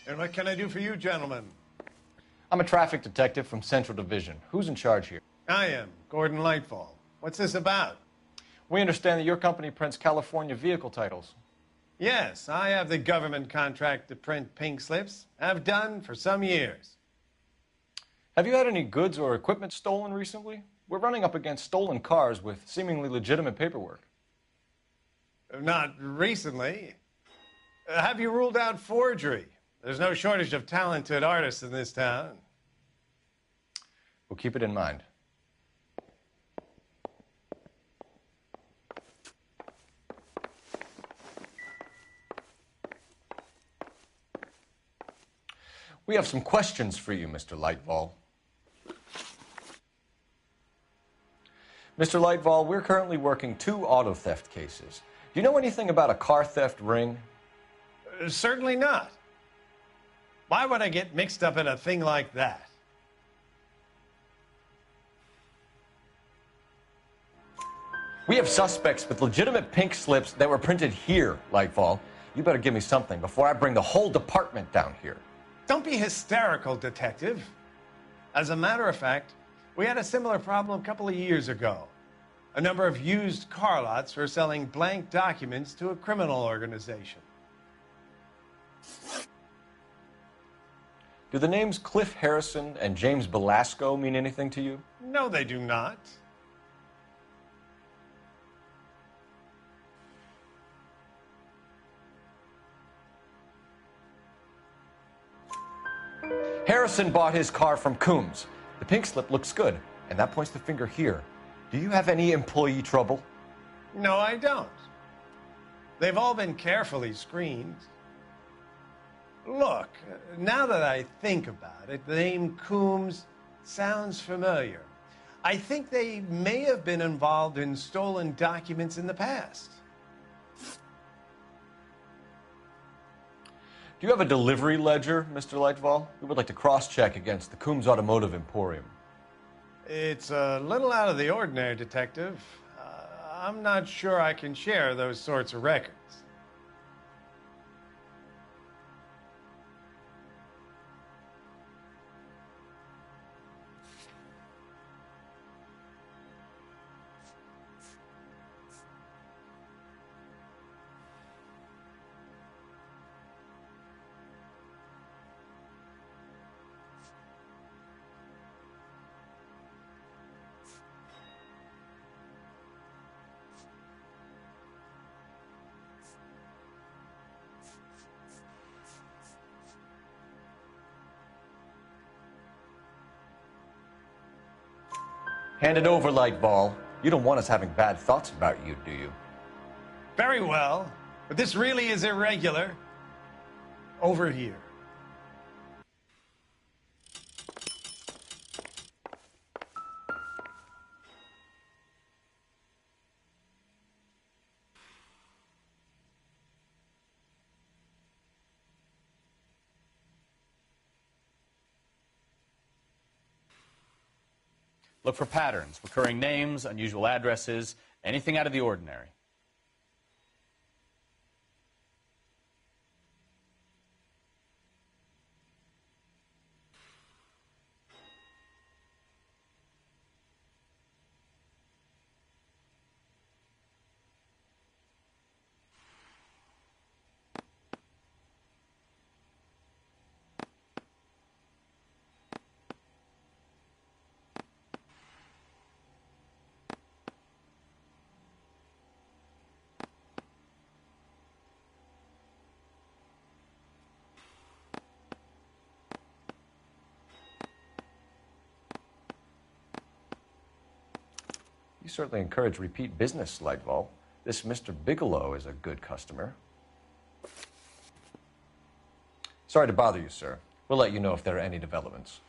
And what can I do for you, gentlemen? I'm a traffic detective from Central Division. Who's in charge here? I am, Gordon Lightfall. What's this about? We understand that your company prints California vehicle titles. Yes, I have the government contract to print pink slips. I've done for some years. Have you had any goods or equipment stolen recently? We're running up against stolen cars with seemingly legitimate paperwork. Not recently. Have you ruled out forgery? There's no shortage of talented artists in this town. We'll keep it in mind. We have some questions for you, Mr. Lightfall. Mr. Lightfall, we're currently working 2 auto theft cases. Do you know anything about a car theft ring? Certainly not. Why would I get mixed up in a thing like that? We have suspects with legitimate pink slips that were printed here, Lightfall. You better give me something before I bring the whole department down here. Don't be hysterical, Detective. As a matter of fact, we had a similar problem a couple of years ago. A number of used car lots were selling blank documents to a criminal organization. Do the names Cliff Harrison and James Belasco mean anything to you? No, they do not. Harrison bought his car from Coombs. The pink slip looks good, and that points the finger here. Do you have any employee trouble? No, I don't. They've all been carefully screened. Look, now that I think about it, the name Coombs sounds familiar. I think they may have been involved in stolen documents in the past. Do you have a delivery ledger, Mr. Lightfall? We would like to cross-check against the Coombs Automotive Emporium. It's a little out of the ordinary, Detective. I'm not sure I can share those sorts of records. Hand it over, Lightball. You don't want us having bad thoughts about you, do you? Very well, but this really is irregular. Over here. Look for patterns, recurring names, unusual addresses, anything out of the ordinary. You certainly encourage repeat business, Lightball. This Mr. Bigelow is a good customer. Sorry to bother you, sir. We'll let you know if there are any developments.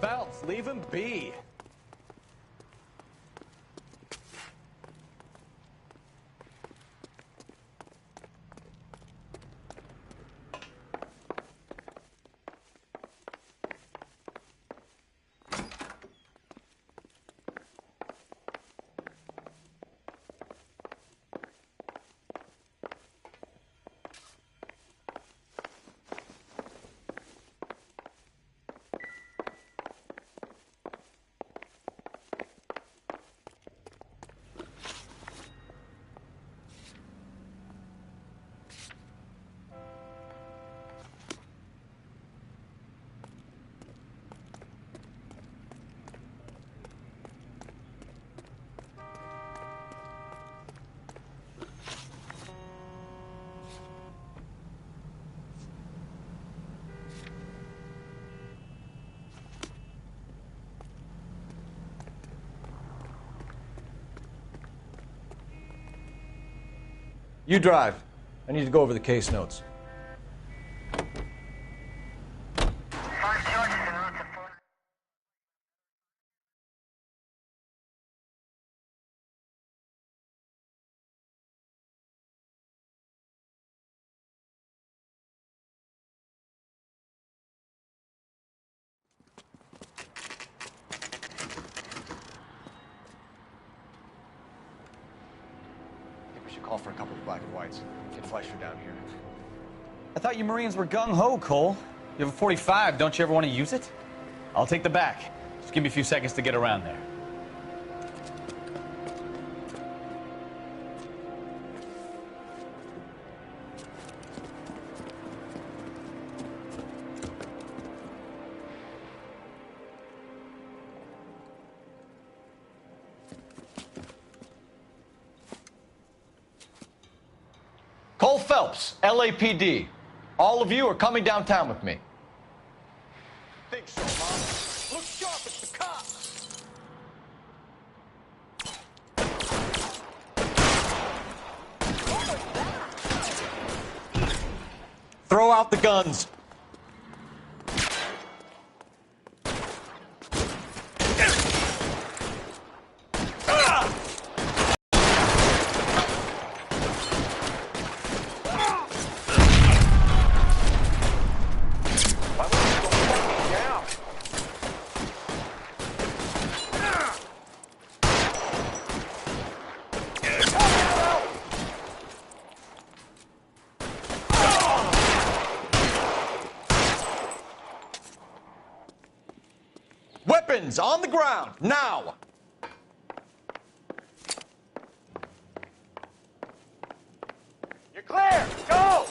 Phelps, leave him be. You drive. I need to go over the case notes. Call for a couple of black and whites. Get Fleischer down here. I thought you Marines were gung-ho, Cole. You have a 45. Don't you ever want to use it? I'll take the back. Just give me a few seconds to get around there. Cole Phelps, LAPD. All of you are coming downtown with me. Think so, Mom. Look sharp, it's the cops. Throw out the guns. Weapons on the ground, now! You're clear. Go.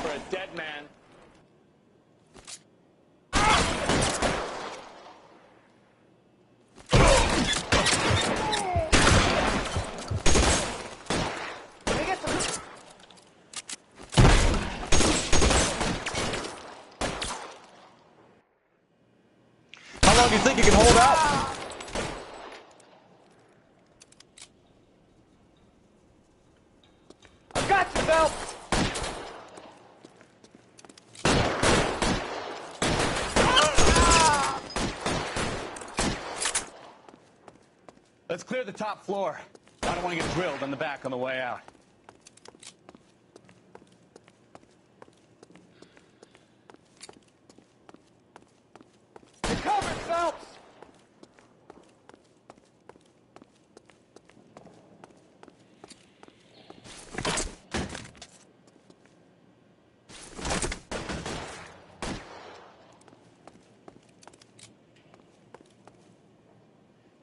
For a dead man. How long do you think you can hold out? I've got you, Phelps. Let's clear the top floor. I don't want to get drilled on the back on the way out. You're covered, Phelps.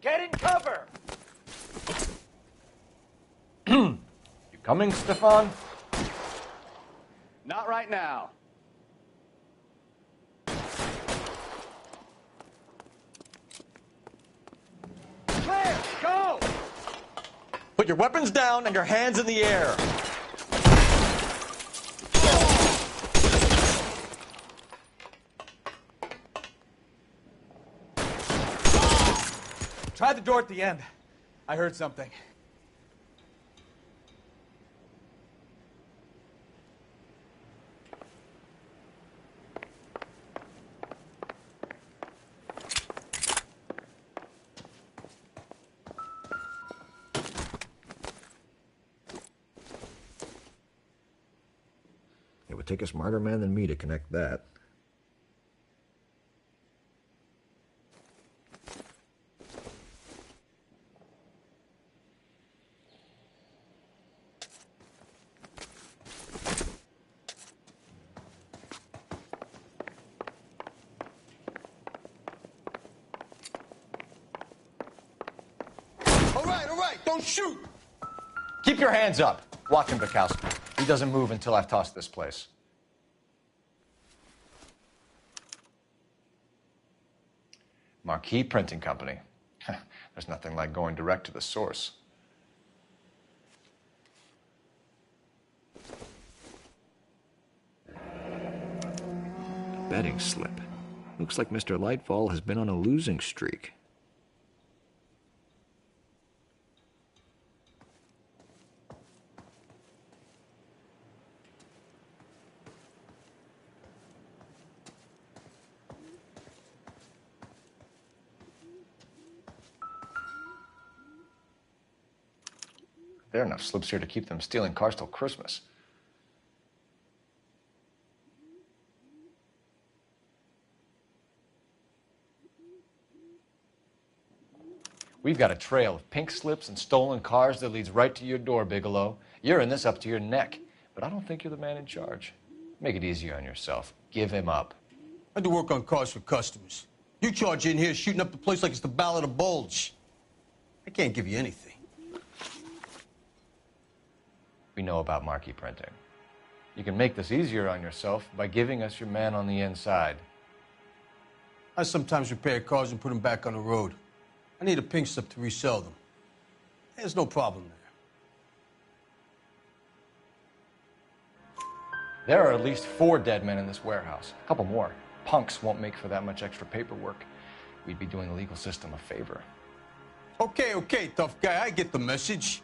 Get in cover. You coming, Stefan? Not right now. Clear. Go. Put your weapons down and your hands in the air. Try the door at the end. I heard something. take a smarter man than me to connect that. All right, don't shoot! Keep your hands up. Watch him, Bukowski. He doesn't move until I've tossed this place. Marquee Printing Company. There's nothing like going direct to the source. Betting slip. Looks like Mr. Lightfall has been on a losing streak. There are enough slips here to keep them stealing cars till Christmas. We've got a trail of pink slips and stolen cars that leads right to your door, Bigelow. You're in this up to your neck, but I don't think you're the man in charge. Make it easier on yourself. Give him up. I do work on cars for customers. You charge in here shooting up the place like it's the Ballad of Bulge. I can't give you anything. We know about marquee printing. You can make this easier on yourself by giving us your man on the inside. I sometimes repair cars and put them back on the road. I need a pink slip to resell them. There's no problem there. There are at least 4 dead men in this warehouse. A couple more. Punks won't make for that much extra paperwork. We'd be doing the legal system a favor. Okay, tough guy, I get the message.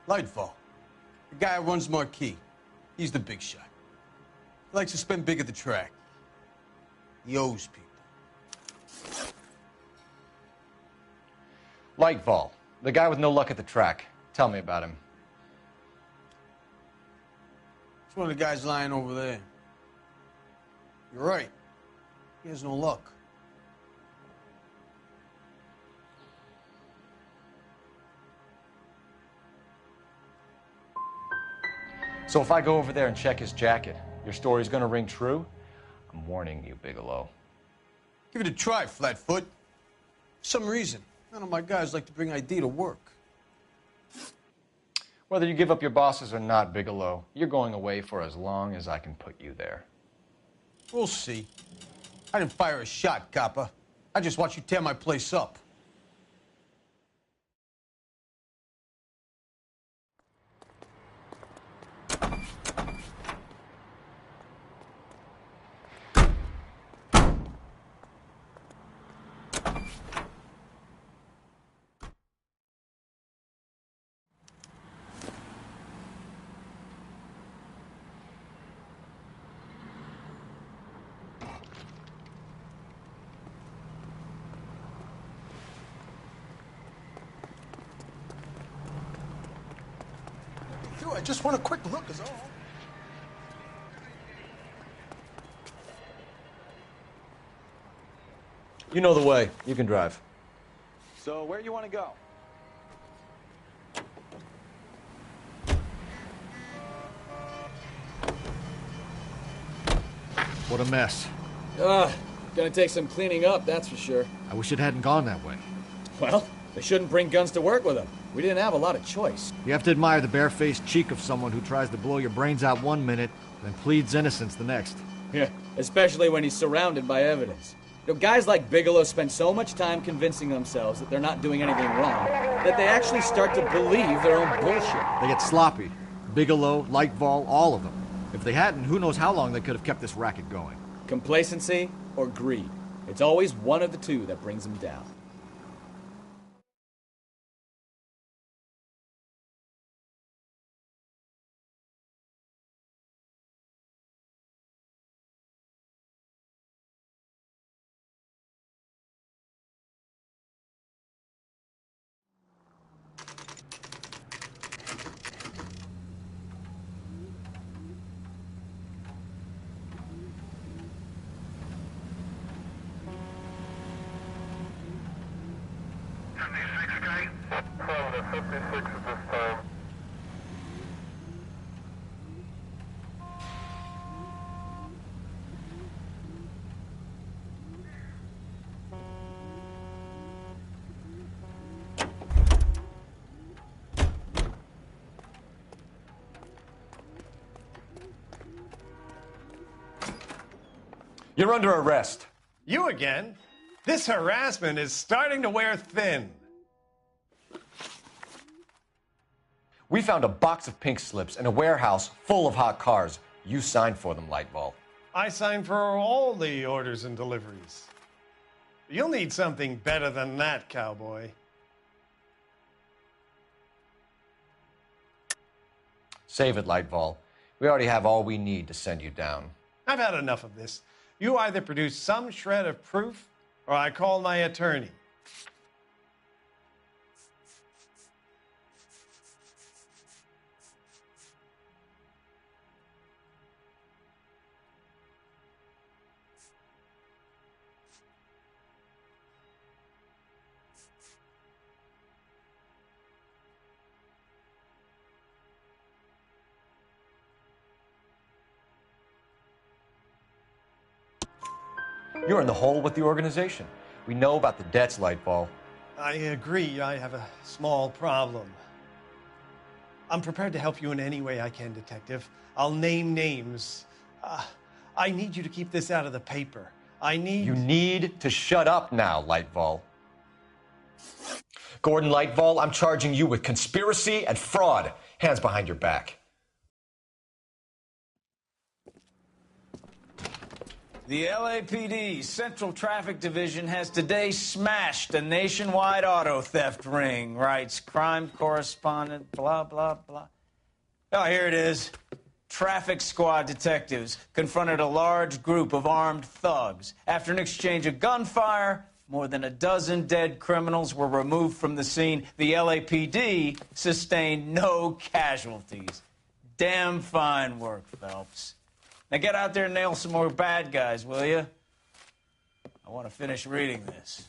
Lightfall, the guy who runs Marquee. He's the big shot. He likes to spend big at the track. He owes people. Lightfall, the guy with no luck at the track. Tell me about him. It's one of the guys lying over there. You're right. He has no luck. So if I go over there and check his jacket, your story's gonna ring true? I'm warning you, Bigelow. Give it a try, Flatfoot. For some reason, none of my guys like to bring ID to work. Whether you give up your bosses or not, Bigelow, you're going away for as long as I can put you there. We'll see. I didn't fire a shot, copper. I just watched you tear my place up. I just want a quick look is all. You know the way. You can drive. So where you want to go? What a mess. Gonna take some cleaning up, that's for sure. I wish it hadn't gone that way. Well, they shouldn't bring guns to work with them. We didn't have a lot of choice. You have to admire the barefaced cheek of someone who tries to blow your brains out one minute, then pleads innocence the next. Yeah, especially when he's surrounded by evidence. You know, guys like Bigelow spend so much time convincing themselves that they're not doing anything wrong, that they actually start to believe their own bullshit. They get sloppy. Bigelow, Lightfall, all of them. If they hadn't, who knows how long they could have kept this racket going. Complacency or greed. It's always one of the two that brings them down. 56 at this time. You're under arrest. You again? This harassment is starting to wear thin. We found a box of pink slips in a warehouse full of hot cars. You signed for them, Lightball. I signed for all the orders and deliveries. You'll need something better than that, cowboy. Save it, Lightball. We already have all we need to send you down. I've had enough of this. You either produce some shred of proof, or I call my attorney. You're in the hole with the organization. We know about the debts, Lightball. I agree. I have a small problem. I'm prepared to help you in any way I can, Detective. I'll name names. I need you to keep this out of the paper. You need to shut up now, Lightball. Gordon Lightball, I'm charging you with conspiracy and fraud. Hands behind your back. The LAPD Central Traffic Division has today smashed a nationwide auto theft ring, writes crime correspondent, blah, blah, blah. Oh, here it is. Traffic squad detectives confronted a large group of armed thugs. After an exchange of gunfire, more than a dozen dead criminals were removed from the scene. The LAPD sustained no casualties. Damn fine work, Phelps. Now get out there and nail some more bad guys, will you? I want to finish reading this.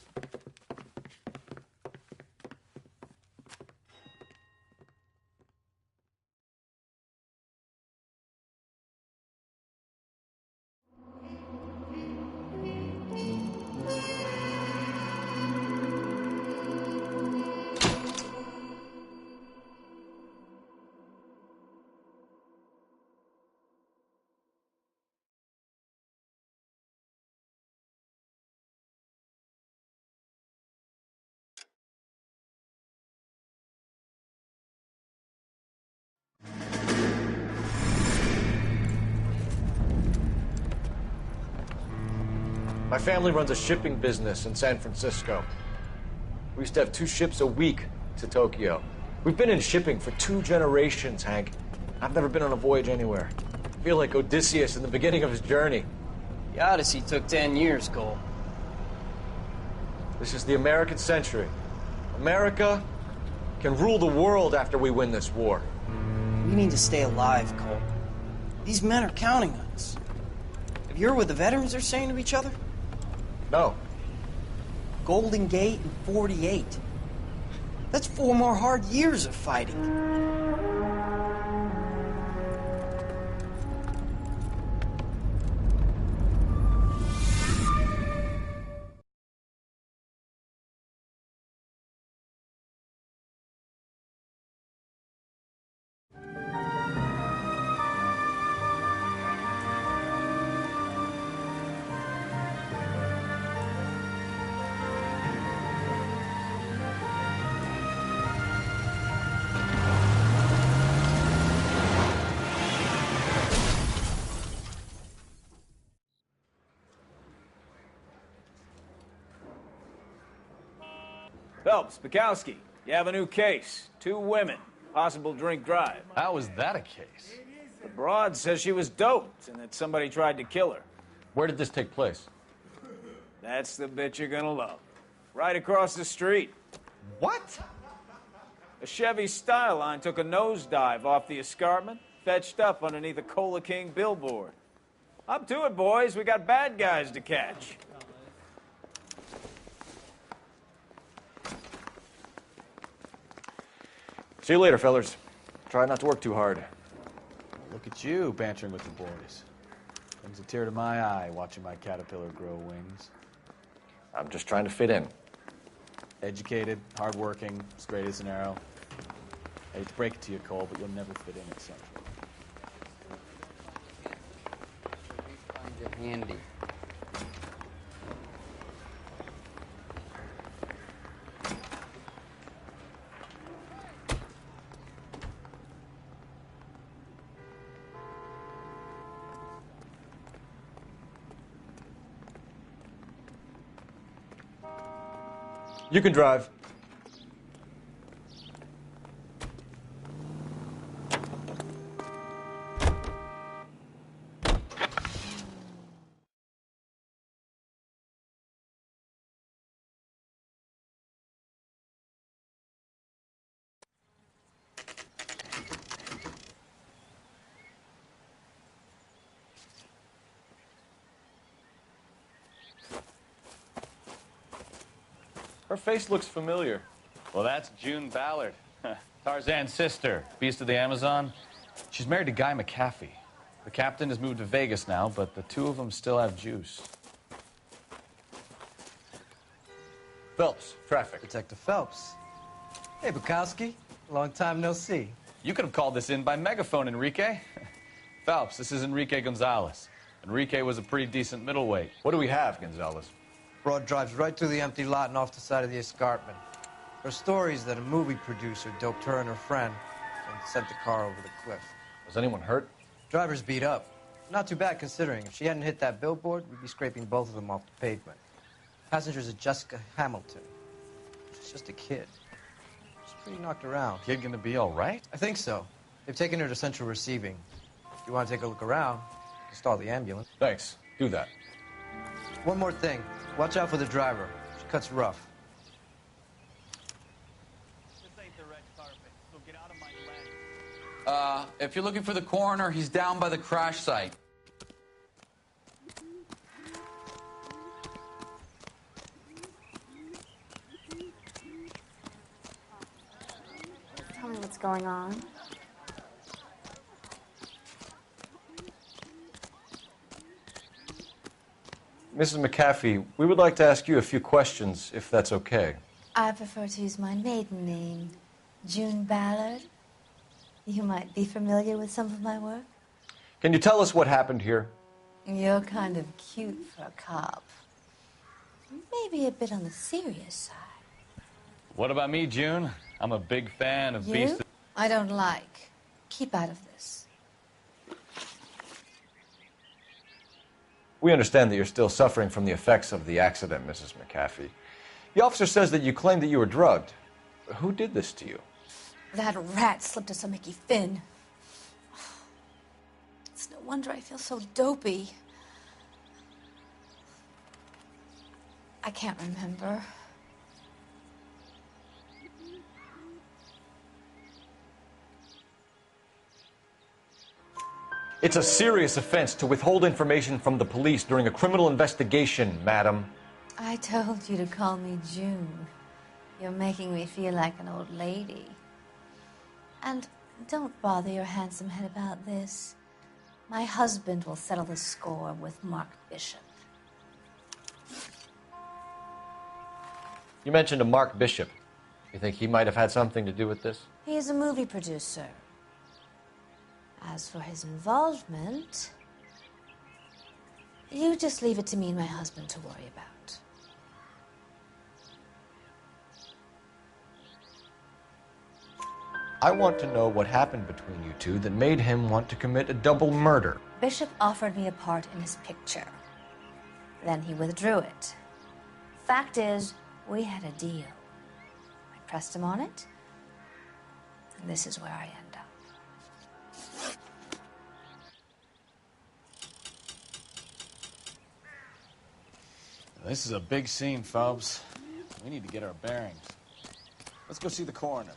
My family runs a shipping business in San Francisco. We used to have 2 ships a week to Tokyo. We've been in shipping for 2 generations, Hank. I've never been on a voyage anywhere. I feel like Odysseus in the beginning of his journey. The Odyssey took 10 years, Cole. This is the American century. America can rule the world after we win this war. We need to stay alive, Cole. These men are counting on us. Have you heard what the veterans are saying to each other? No. Golden Gate and 48. That's 4 more hard years of fighting. Phelps, Bukowski, you have a new case. 2 women, possible drink drive. How is that a case? The broad says she was doped and that somebody tried to kill her. Where did this take place? That's the bit you're gonna love. Right across the street. What? A Chevy Styline took a nosedive off the escarpment, fetched up underneath a Cola King billboard. Up to it, boys. We got bad guys to catch. See you later, fellers. Try not to work too hard. Look at you bantering with the boys. Brings a tear to my eye watching my caterpillar grow wings. I'm just trying to fit in. Educated, hardworking, straight as an arrow. I hate to break it to you, Cole, but you'll never fit in at Central. Find you handy. You can drive. Her face looks familiar. Well, that's June Ballard, Tarzan's sister, beast of the Amazon. She's married to Guy McAfee. The captain has moved to Vegas now, but the two of them still have juice. Phelps, traffic. Detective Phelps. Hey, Bukowski. Long time no see. You could have called this in by megaphone, Enrique. Phelps, this is Enrique Gonzalez. Enrique was a pretty decent middleweight. What do we have, Gonzalez? Broad drives right through the empty lot and off the side of the escarpment. Her story is that a movie producer doped her and her friend and sent the car over the cliff. Was anyone hurt? Driver's beat up. Not too bad considering. If she hadn't hit that billboard, we'd be scraping both of them off the pavement. Passenger's a Jessica Hamilton. She's just a kid. She's pretty knocked around. Kid gonna be all right? I think so. They've taken her to central receiving. If you want to take a look around, install the ambulance. Thanks. Do that. One more thing. Watch out for the driver. She cuts rough. This ain't the red carpet, so get out of my lane. If you're looking for the coroner, he's down by the crash site. Tell me what's going on. Mrs. McAfee, we would like to ask you a few questions, if that's okay. I prefer to use my maiden name, June Ballard. You might be familiar with some of my work. Can you tell us what happened here? You're kind of cute for a cop. Maybe a bit on the serious side. What about me, June? I'm a big fan of You? Beast. I don't like. Keep out of this. We understand that you're still suffering from the effects of the accident, Mrs. McAfee. The officer says that you claimed that you were drugged. Who did this to you? That rat slipped us a Mickey Finn. It's no wonder I feel so dopey. I can't remember. It's a serious offense to withhold information from the police during a criminal investigation, madam. I told you to call me June. You're making me feel like an old lady. And don't bother your handsome head about this. My husband will settle the score with Mark Bishop. You mentioned a Mark Bishop. You think he might have had something to do with this? He is a movie producer. As for his involvement, you just leave it to me and my husband to worry about. I want to know what happened between you two that made him want to commit a double murder. Bishop offered me a part in his picture. Then he withdrew it. Fact is, we had a deal. I pressed him on it, and this is where I end up. This is a big scene, Phelps. We need to get our bearings. Let's go see the coroner.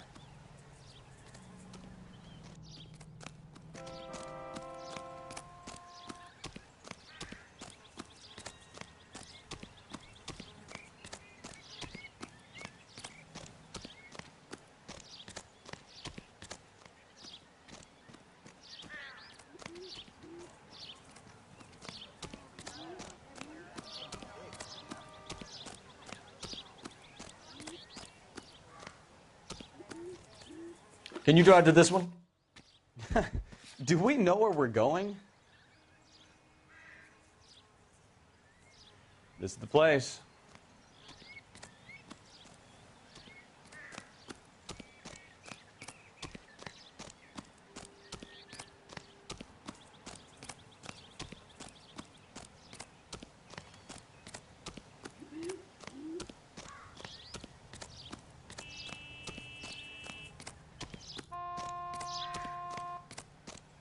Can you drive to this one? Do we know where we're going? This is the place.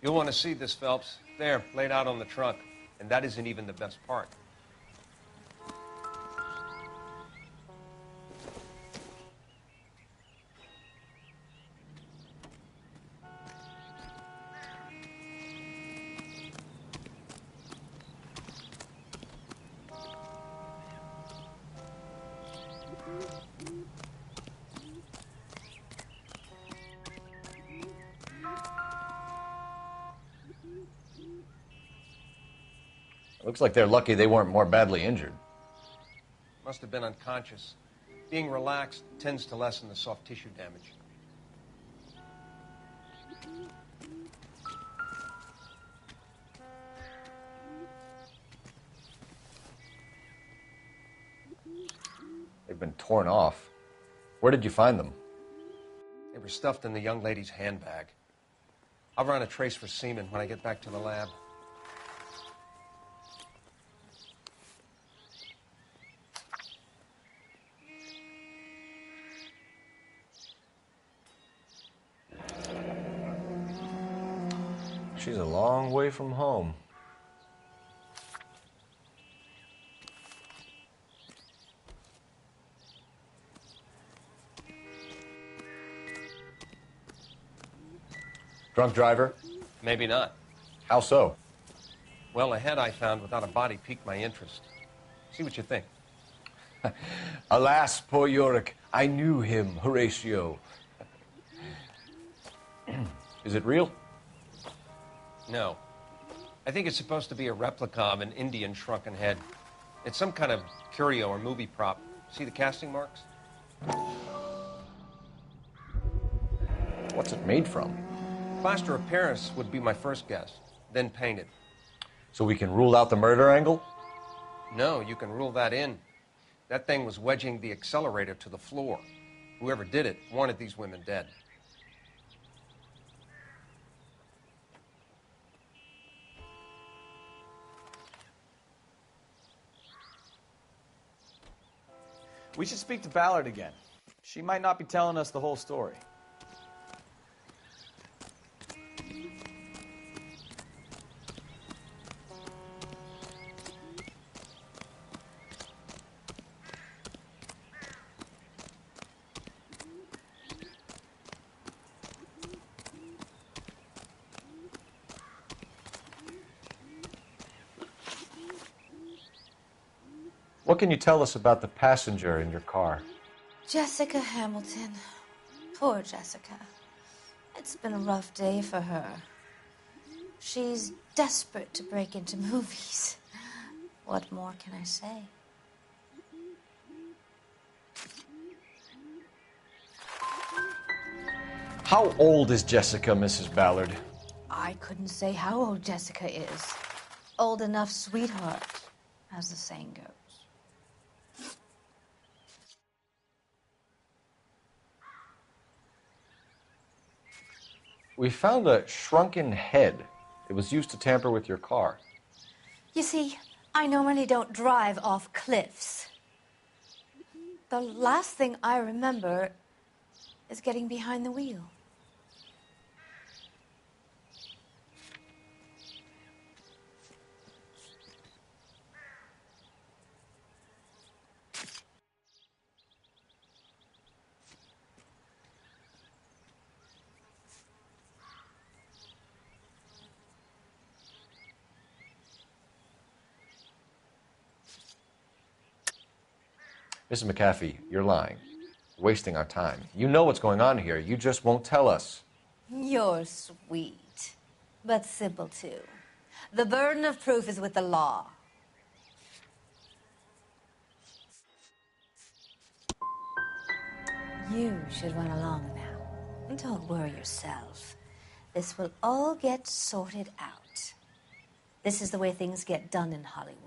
You'll want to see this, Phelps. There, laid out on the trunk. And that isn't even the best part. Looks like they're lucky they weren't more badly injured. Must have been unconscious. Being relaxed tends to lessen the soft tissue damage. They've been torn off. Where did you find them? They were stuffed in the young lady's handbag. I'll run a trace for semen when I get back to the lab. She's a long way from home. Drunk driver? Maybe not. How so? Well, a head I found without a body piqued my interest. See what you think. Alas, poor Yorick, I knew him, Horatio. Is it real? No. I think it's supposed to be a replica of an Indian shrunken head. It's some kind of curio or movie prop. See the casting marks? What's it made from? Plaster of Paris would be my first guess, then painted. So we can rule out the murder angle? No, you can rule that in. That thing was wedging the accelerator to the floor. Whoever did it wanted these women dead. We should speak to Ballard again. She might not be telling us the whole story. What can you tell us about the passenger in your car? Jessica Hamilton. Poor Jessica. It's been a rough day for her. She's desperate to break into movies. What more can I say? How old is Jessica, Mrs. Ballard? I couldn't say how old Jessica is. Old enough, sweetheart, as the saying goes. We found a shrunken head. It was used to tamper with your car. You see, I normally don't drive off cliffs. The last thing I remember is getting behind the wheel. Mrs. McAfee, you're lying. You're wasting our time. You know what's going on here. You just won't tell us. You're sweet, but simple too. The burden of proof is with the law. You should run along now. Don't worry yourself. This will all get sorted out. This is the way things get done in Hollywood.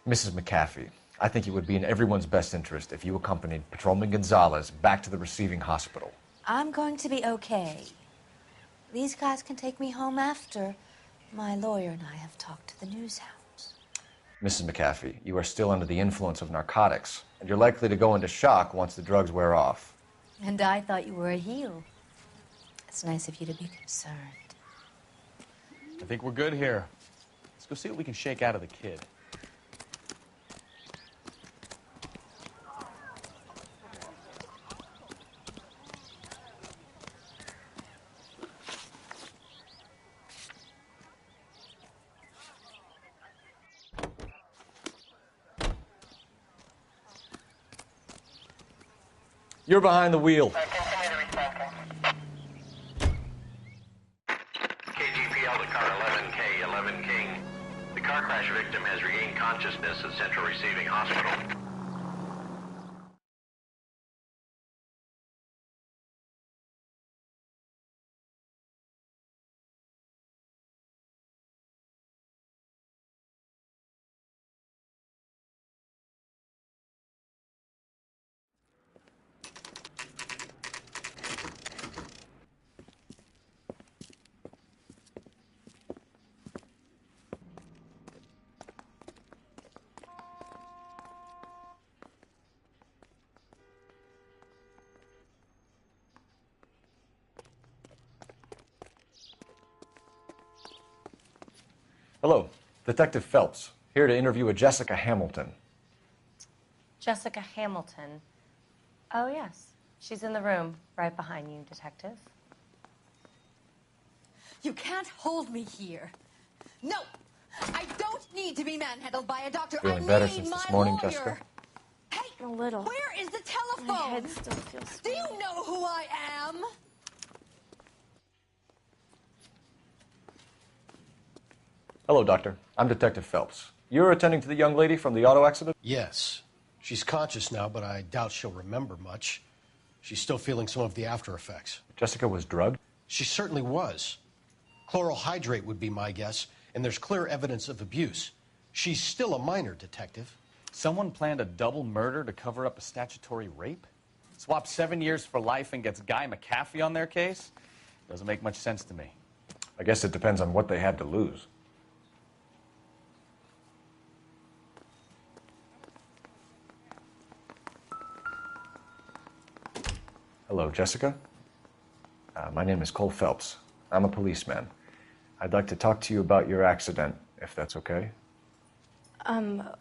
Mrs. McAfee, I think it would be in everyone's best interest if you accompanied Patrolman Gonzalez back to the receiving hospital. I'm going to be okay. These guys can take me home after. My lawyer and I have talked to the news hounds. Mrs. McAfee, you are still under the influence of narcotics, and you're likely to go into shock once the drugs wear off. And I thought you were a heel. It's nice of you to be concerned. I think we're good here. Let's go see what we can shake out of the kid. You're behind the wheel. KGPL to car 11K, 11 King. The car crash victim has regained consciousness at Central Receiving Hospital. Hello, Detective Phelps, here to interview a Jessica Hamilton. Jessica Hamilton. Oh, yes. She's in the room right behind you, Detective. You can't hold me here. No! I don't need to be manhandled by a doctor. Feeling better since this morning, Jessica? Hey! A little. Where is the telephone? My head still feels Do you know who I am? Hello, Doctor. I'm Detective Phelps. You're attending to the young lady from the auto accident? Yes. She's conscious now, but I doubt she'll remember much. She's still feeling some of the after effects. Jessica was drugged? She certainly was. Chloral hydrate would be my guess, and there's clear evidence of abuse. She's still a minor, Detective. Someone planned a double murder to cover up a statutory rape? Swap 7 years for life and gets Guy McAfee on their case? Doesn't make much sense to me. I guess it depends on what they had to lose. Hello, Jessica. My name is Cole Phelps. I'm a policeman. I'd like to talk to you about your accident, if that's okay.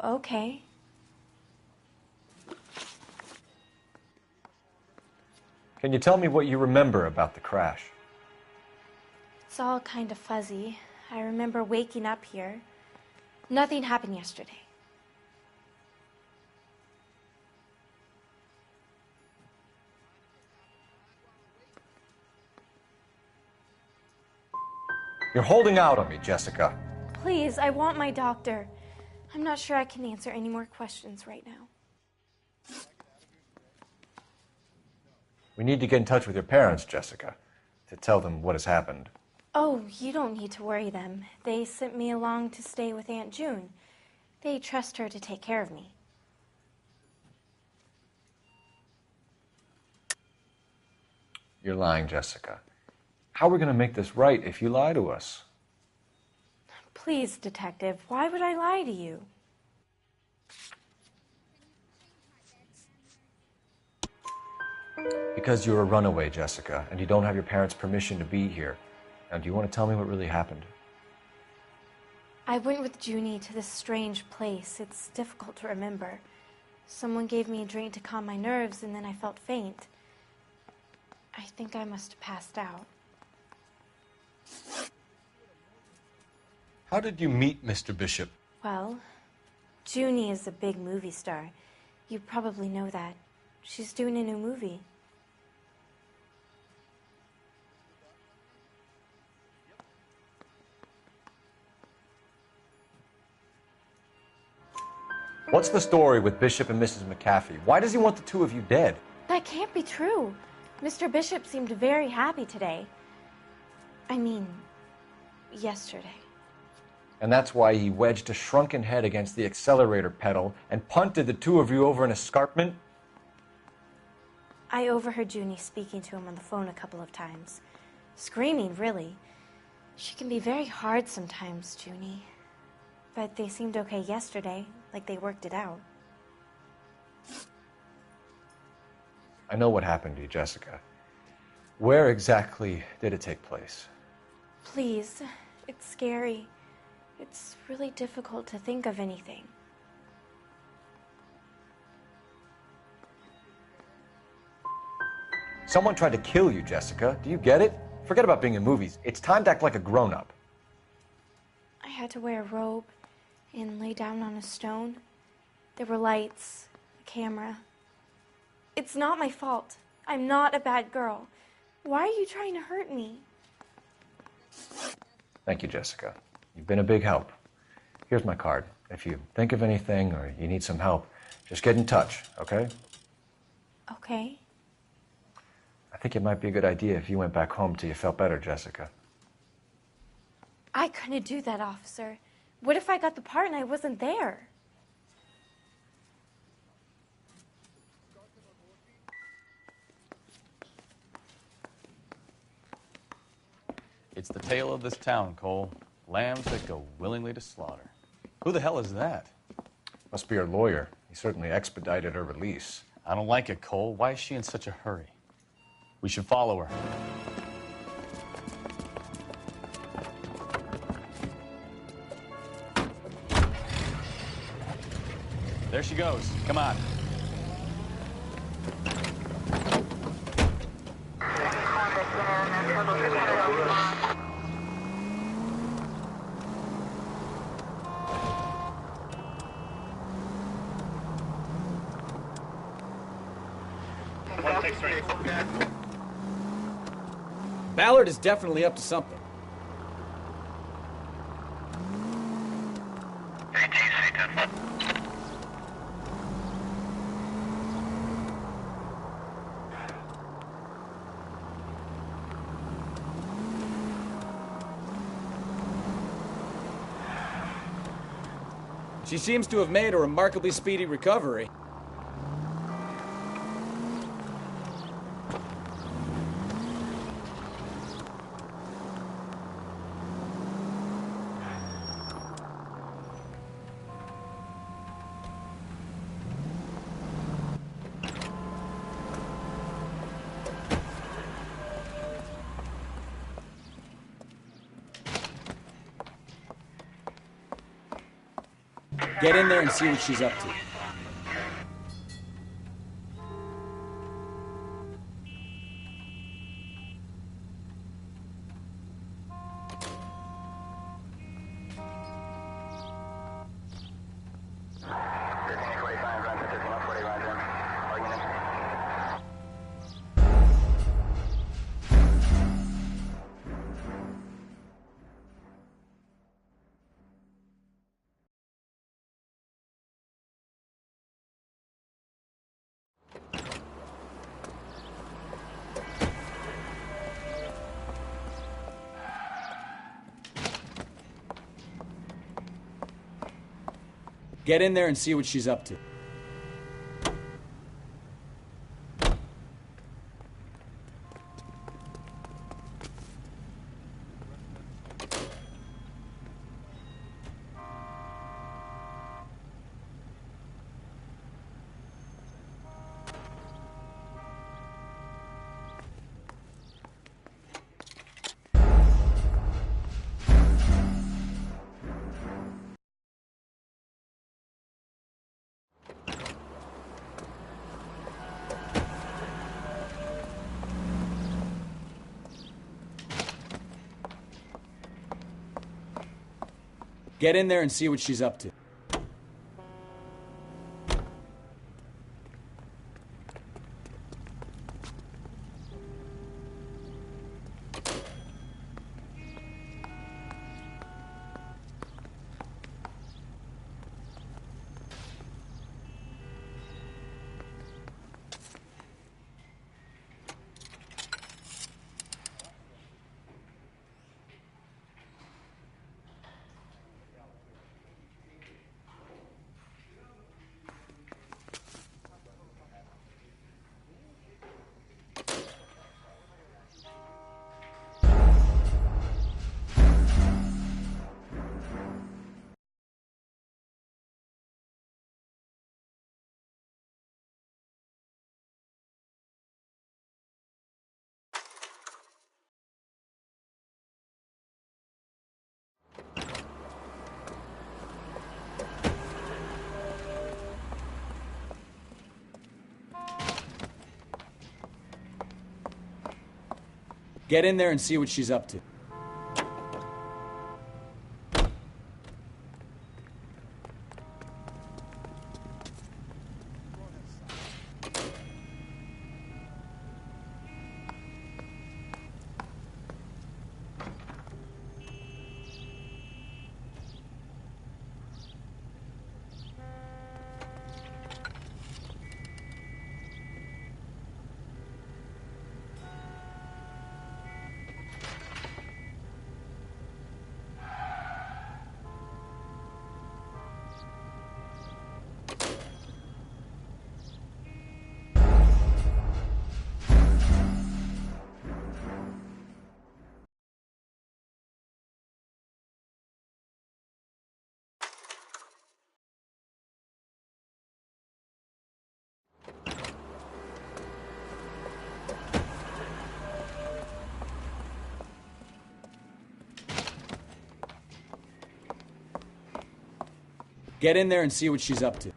Okay. Can you tell me what you remember about the crash? It's all kind of fuzzy. I remember waking up here. Nothing happened yesterday. You're holding out on me, Jessica. Please, I want my doctor. I'm not sure I can answer any more questions right now. We need to get in touch with your parents, Jessica, to tell them what has happened. Oh, you don't need to worry them. They sent me along to stay with Aunt June. They trust her to take care of me. You're lying, Jessica. How are we going to make this right if you lie to us? Please, Detective, why would I lie to you? Because you're a runaway, Jessica, and you don't have your parents' permission to be here. Now, do you want to tell me what really happened? I went with Junie to this strange place. It's difficult to remember. Someone gave me a drink to calm my nerves, and then I felt faint. I think I must have passed out. How did you meet Mr. Bishop? Well, Junie is a big movie star. You probably know that. She's doing a new movie. What's the story with Bishop and Mrs. McAfee? Why does he want the two of you dead? That That can't be true. Mr. Bishop seemed very happy today. I mean, yesterday. And that's why he wedged a shrunken head against the accelerator pedal and punted the two of you over an escarpment? I overheard Junie speaking to him on the phone a couple of times. Screaming, really. She can be very hard sometimes, Junie. But they seemed okay yesterday, like they worked it out. I know what happened to you, Jessica. Where exactly did it take place? Please, it's scary. It's really difficult to think of anything. Someone tried to kill you, Jessica. Do you get it? Forget about being in movies. It's time to act like a grown-up. I had to wear a robe and lay down on a stone. There were lights, a camera. It's not my fault. I'm not a bad girl. Why are you trying to hurt me? Thank you, Jessica. You've been a big help. Here's my card. If you think of anything or you need some help, just get in touch, okay? Okay. I think it might be a good idea if you went back home till you felt better, Jessica. I couldn't do that, officer. What if I got the part and I wasn't there? It's the tale of this town, Cole. Lambs that go willingly to slaughter. Who the hell is that? Must be her lawyer. He certainly expedited her release. I don't like it, Cole. Why is she in such a hurry? We should follow her. There she goes. Come on. Ballard is definitely up to something. She seems to have made a remarkably speedy recovery. Get in there and see what she's up to. Get in there and see what she's up to. Get in there and see what she's up to. Get in there and see what she's up to. Get in there and see what she's up to.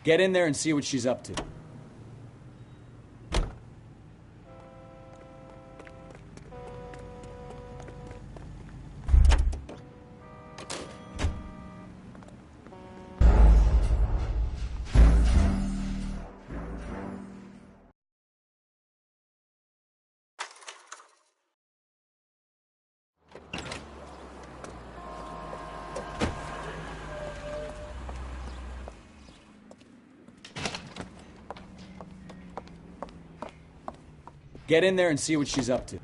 Get in there and see what she's up to. Get in there and see what she's up to.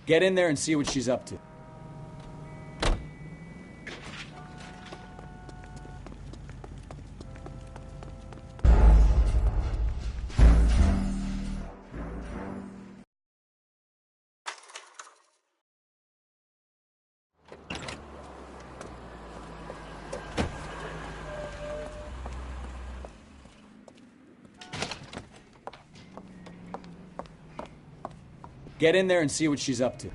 Get in there and see what she's up to. Get in there and see what she's up to.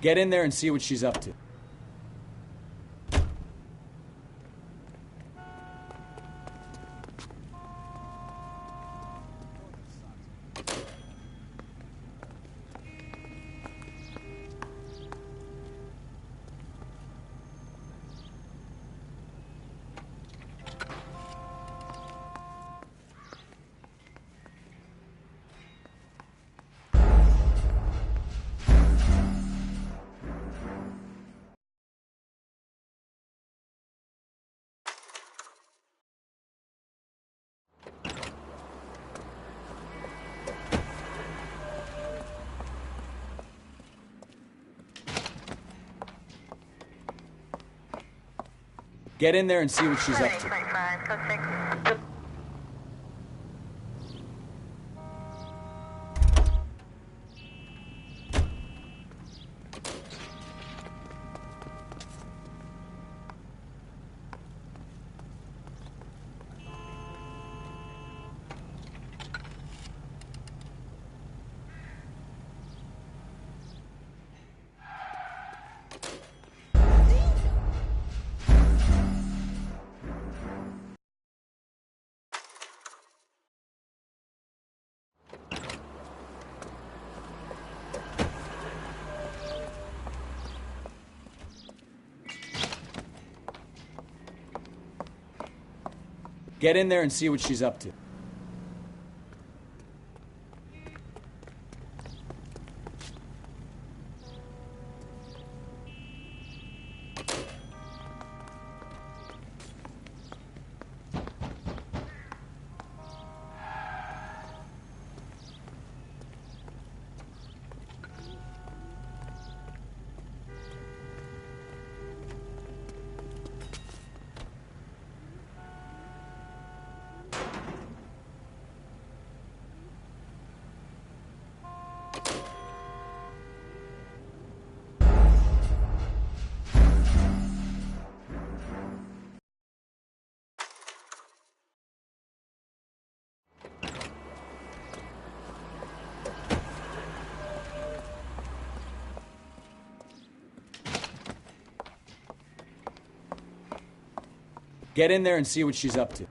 Get in there and see what she's up to. Get in there and see what she's up to. Get in there and see what she's up to. Get in there and see what she's up to.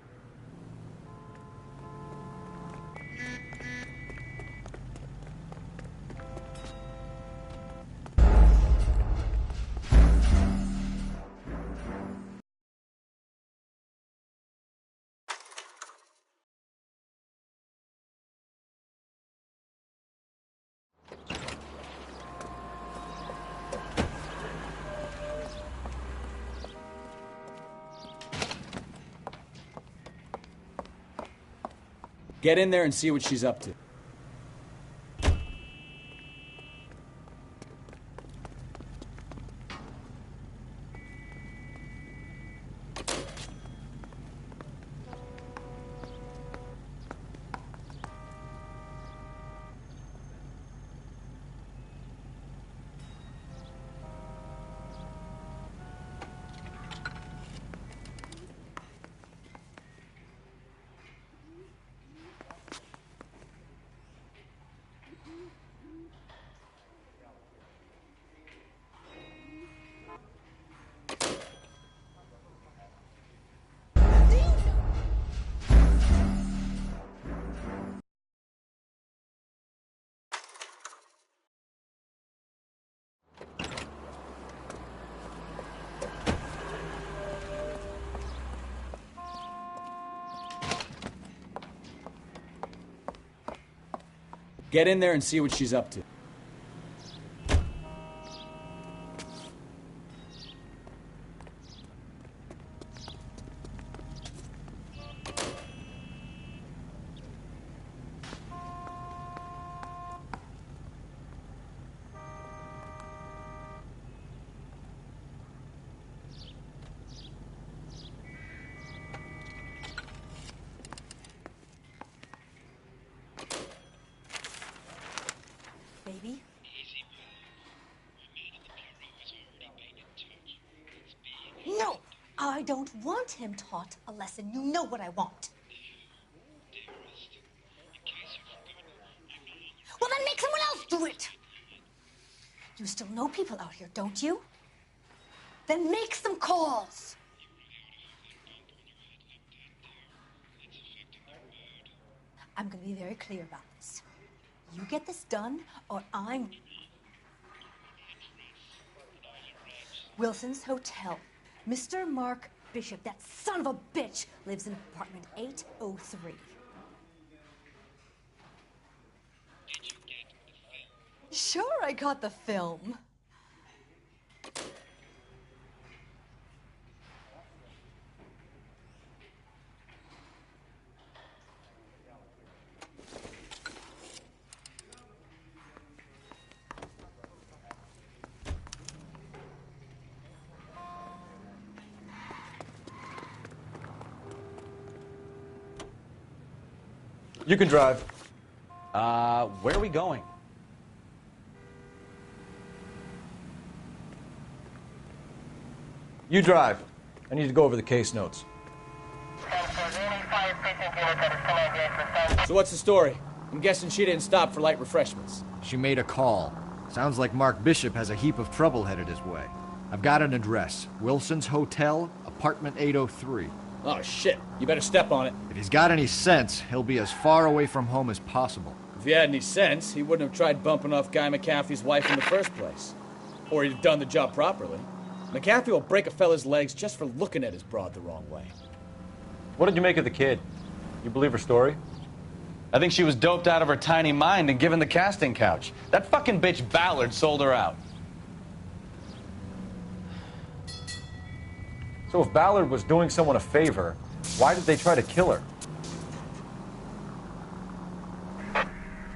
Get in there and see what she's up to. Get in there and see what she's up to. Baby? No! I don't want him taught a lesson. You know what I want. Well, then make someone else do it! You still know people out here, don't you? Then make some calls. I'm going to be very clear about this. You get this done, or I'm... Wilson's Hotel. Mr. Mark Bishop, that son of a bitch, lives in apartment 803. Sure, I got the film. You can drive. Where are we going? You drive. I need to go over the case notes. So what's the story? I'm guessing she didn't stop for light refreshments. She made a call. Sounds like Mark Bishop has a heap of trouble headed his way. I've got an address. Wilson's Hotel, apartment 803. Oh, shit. You better step on it. If he's got any sense, he'll be as far away from home as possible. If he had any sense, he wouldn't have tried bumping off Guy McAfee's wife in the first place. Or he'd have done the job properly. McAfee will break a fella's legs just for looking at his broad the wrong way. What did you make of the kid? You believe her story? I think she was doped out of her tiny mind and given the casting couch. That fucking bitch Ballard sold her out. So if Ballard was doing someone a favor, why did they try to kill her?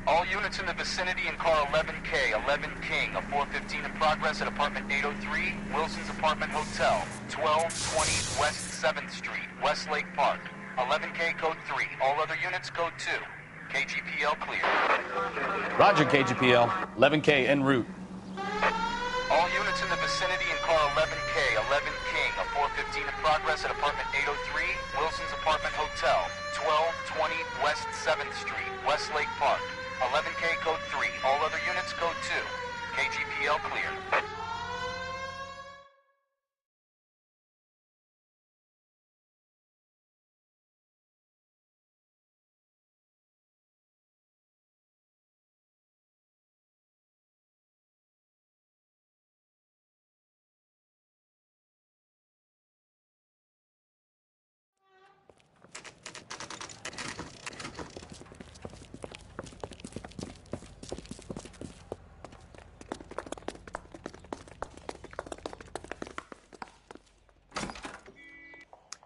All units in the vicinity in car 11K, 11 King, a 415 in progress at apartment 803, Wilson's Apartment Hotel, 1220 West 7th Street, Westlake Park. 11K code 3, all other units code 2. KGPL clear. Roger, KGPL. 11K en route. All units in the vicinity in car 11K, 11 King, a 415 in progress at apartment 803, Wilson's Apartment Hotel, 1220 West 7th Street, Westlake Park. 11K code 3, all other units code 2. KGPL clear.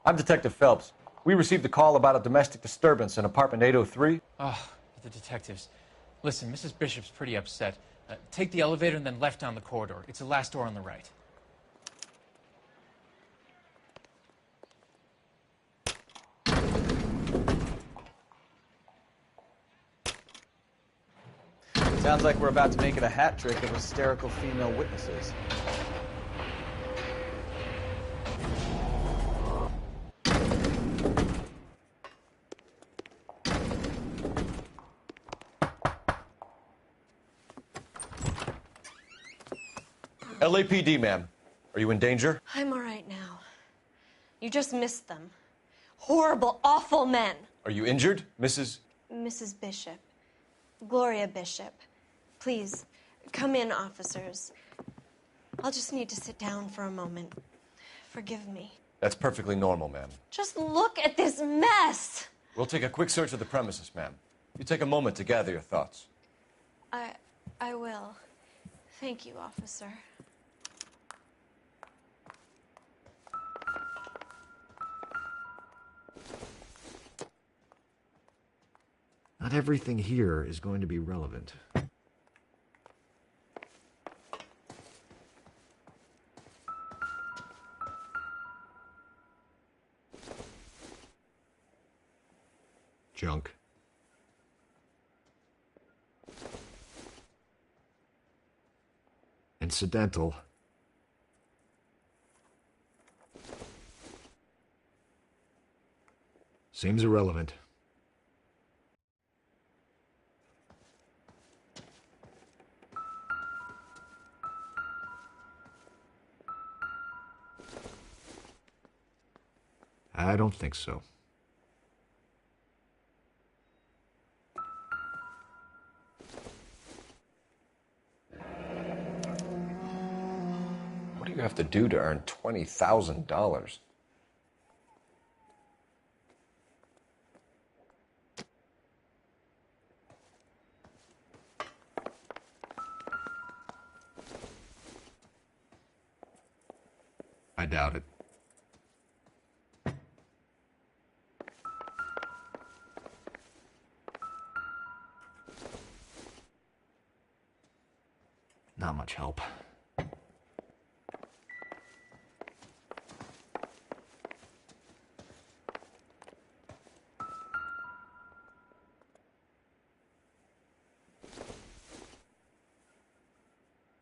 I'm Detective Phelps. We received a call about a domestic disturbance in apartment 803. Oh, the detectives. Listen, Mrs. Bishop's pretty upset. Take the elevator and then left down the corridor. It's the last door on the right. Sounds like we're about to make it a hat trick of hysterical female witnesses. LAPD, ma'am. Are you in danger? I'm all right now. You just missed them. Horrible, awful men. Are you injured, Mrs.? Mrs. Bishop. Gloria Bishop. Please, come in, officers. I'll just need to sit down for a moment. Forgive me. That's perfectly normal, ma'am. Just look at this mess! We'll take a quick search of the premises, ma'am. You take a moment to gather your thoughts. I will. Thank you, officer. Not everything here is going to be relevant. Junk. Incidental. Seems irrelevant. don't think so. What do you have to do to earn $20,000? I doubt it. Not much help.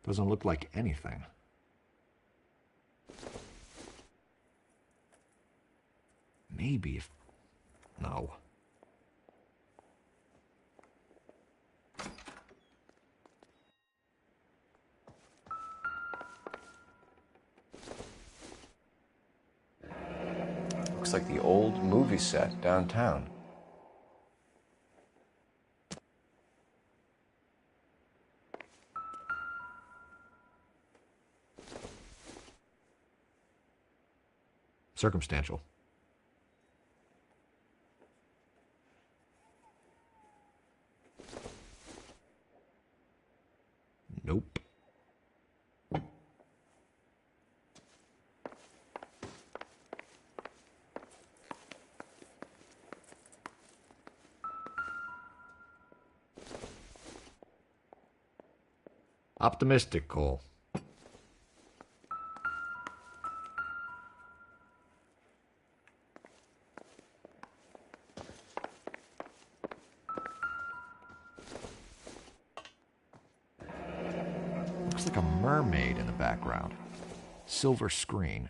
Doesn't look like anything. Maybe if... No. Looks like the old movie set downtown. Circumstantial. Nope. Optimistic, Cole. Looks like a mermaid in the background. Silver screen.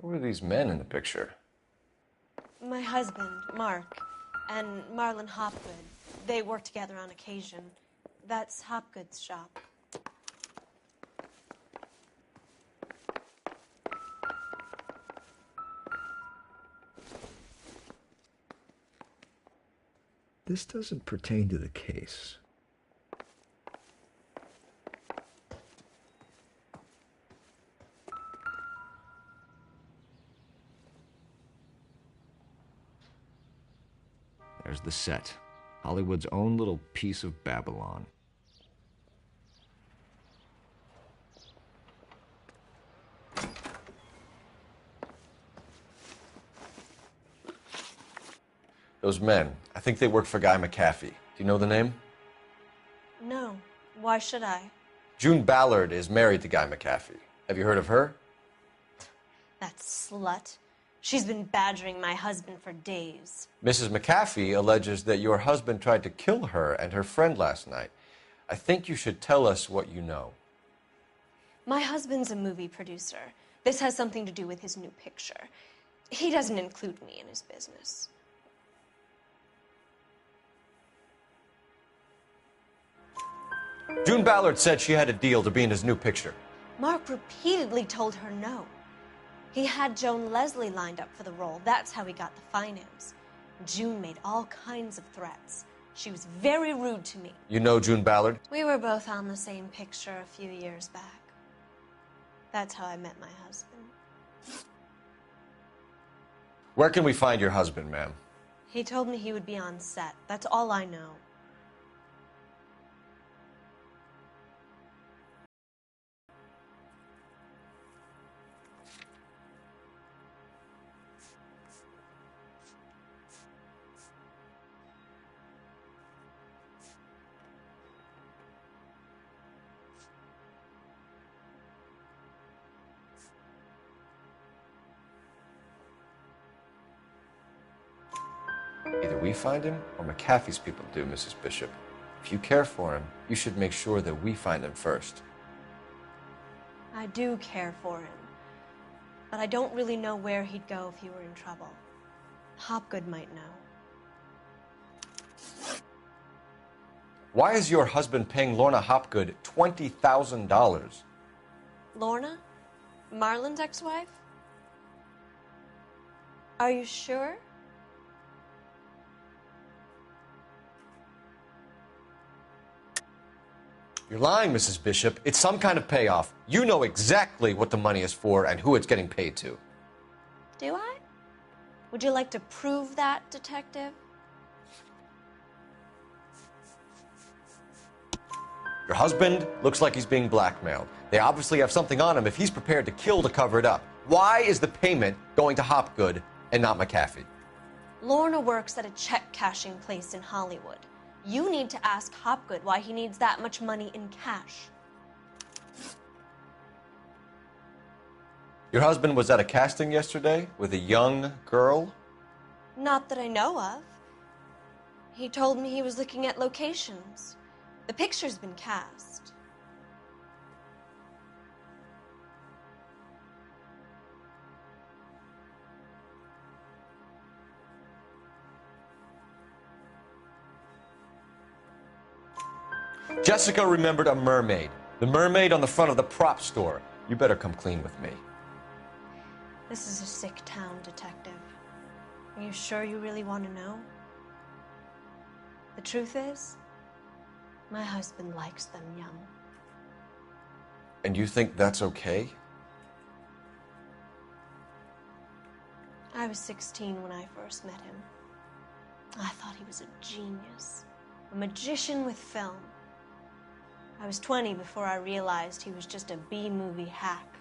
Who are these men in the picture? My husband, Mark, and Marlon Hopgood. They work together on occasion. That's Hopgood's shop. This doesn't pertain to the case. There's the set. Hollywood's own little piece of Babylon. Those men, I think they work for Guy McAfee. Do you know the name? No. Why should I? June Ballard is married to Guy McAfee. Have you heard of her? That slut. She's been badgering my husband for days. Mrs. McAfee alleges that your husband tried to kill her and her friend last night. I think you should tell us what you know. My husband's a movie producer. This has something to do with his new picture. He doesn't include me in his business. June Ballard said she had a deal to be in his new picture. Mark repeatedly told her no. He had Joan Leslie lined up for the role. That's how he got the finance. June made all kinds of threats. She was very rude to me. You know June Ballard? We were both on the same picture a few years back. That's how I met my husband. Where can we find your husband, ma'am? He told me he would be on set. That's all I know. Either we find him or McAfee's people do, Mrs. Bishop. If you care for him, you should make sure that we find him first. I do care for him. But I don't really know where he'd go if he were in trouble. Hopgood might know. Why is your husband paying Lorna Hopgood $20,000? Lorna? Marlon's ex-wife? Are you sure? You're lying, Mrs. Bishop. It's some kind of payoff. You know exactly what the money is for and who it's getting paid to. Do I? Would you like to prove that, Detective? Your husband looks like he's being blackmailed. They obviously have something on him if he's prepared to kill to cover it up. Why is the payment going to Hopgood and not McAfee? Lorna works at a check-cashing place in Hollywood. You need to ask Hopgood why he needs that much money in cash. Your husband was at a casting yesterday with a young girl? Not that I know of. He told me he was looking at locations. The picture's been cast. Jessica remembered a mermaid. The mermaid on the front of the prop store. You better come clean with me. This is a sick town, Detective. Are you sure you really want to know? The truth is, my husband likes them young. And you think that's okay? I was 16 when I first met him. I thought he was a genius, a magician with film. I was 20 before I realized he was just a B-movie hack.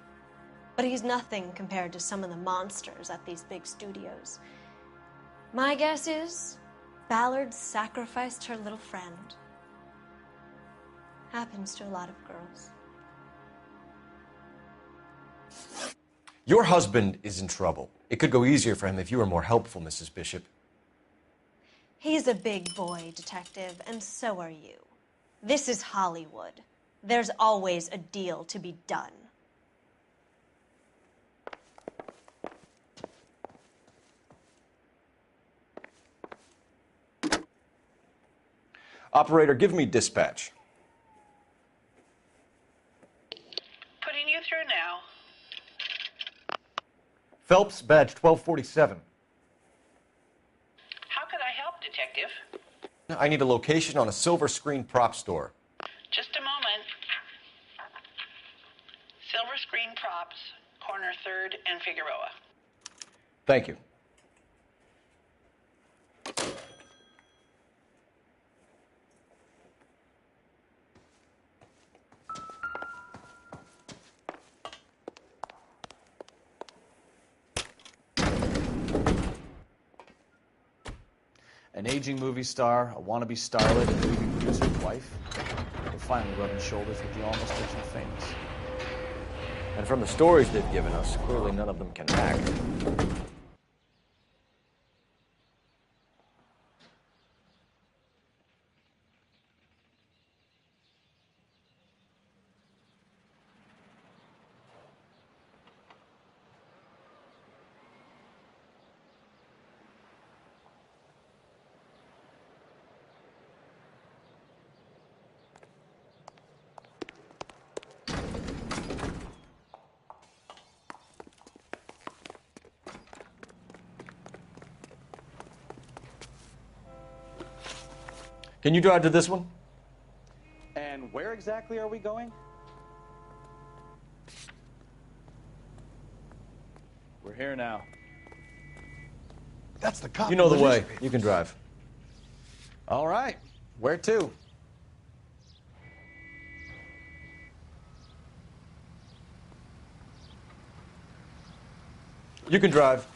But he's nothing compared to some of the monsters at these big studios. My guess is Ballard sacrificed her little friend. Happens to a lot of girls. Your husband is in trouble. It could go easier for him if you were more helpful, Mrs. Bishop. He's a big boy, Detective, and so are you. This is Hollywood. There's always a deal to be done. Operator, give me dispatch. Putting you through now. Phelps, badge 1247. How could I help, Detective? I need a location on a silver screen prop store. Just a moment. Silver Screen Props, corner 3rd and Figueroa. Thank you. An aging movie star, a wannabe starlet, and a movie producer's wife. They're finally rubbing shoulders with the almost rich and famous. And from the stories they've given us, clearly none of them can act. Can you drive to this one? And where exactly are we going? We're here now. That's the cop. You know the way. You can drive. All right. Where to? You can drive.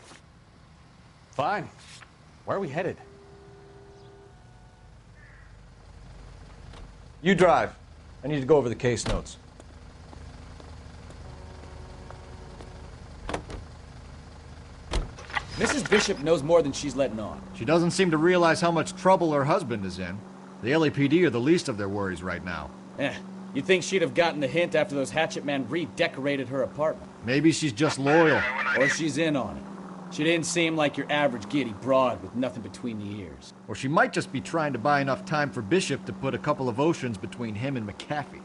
Fine. Where are we headed? You drive. I need to go over the case notes. Mrs. Bishop knows more than she's letting on. She doesn't seem to realize how much trouble her husband is in. The LAPD are the least of their worries right now. You'd think she'd have gotten the hint after those hatchet men redecorated her apartment. Maybe she's just loyal. Or she's in on it. She didn't seem like your average giddy broad with nothing between the ears. Or she might just be trying to buy enough time for Bishop to put a couple of oceans between him and McAfee.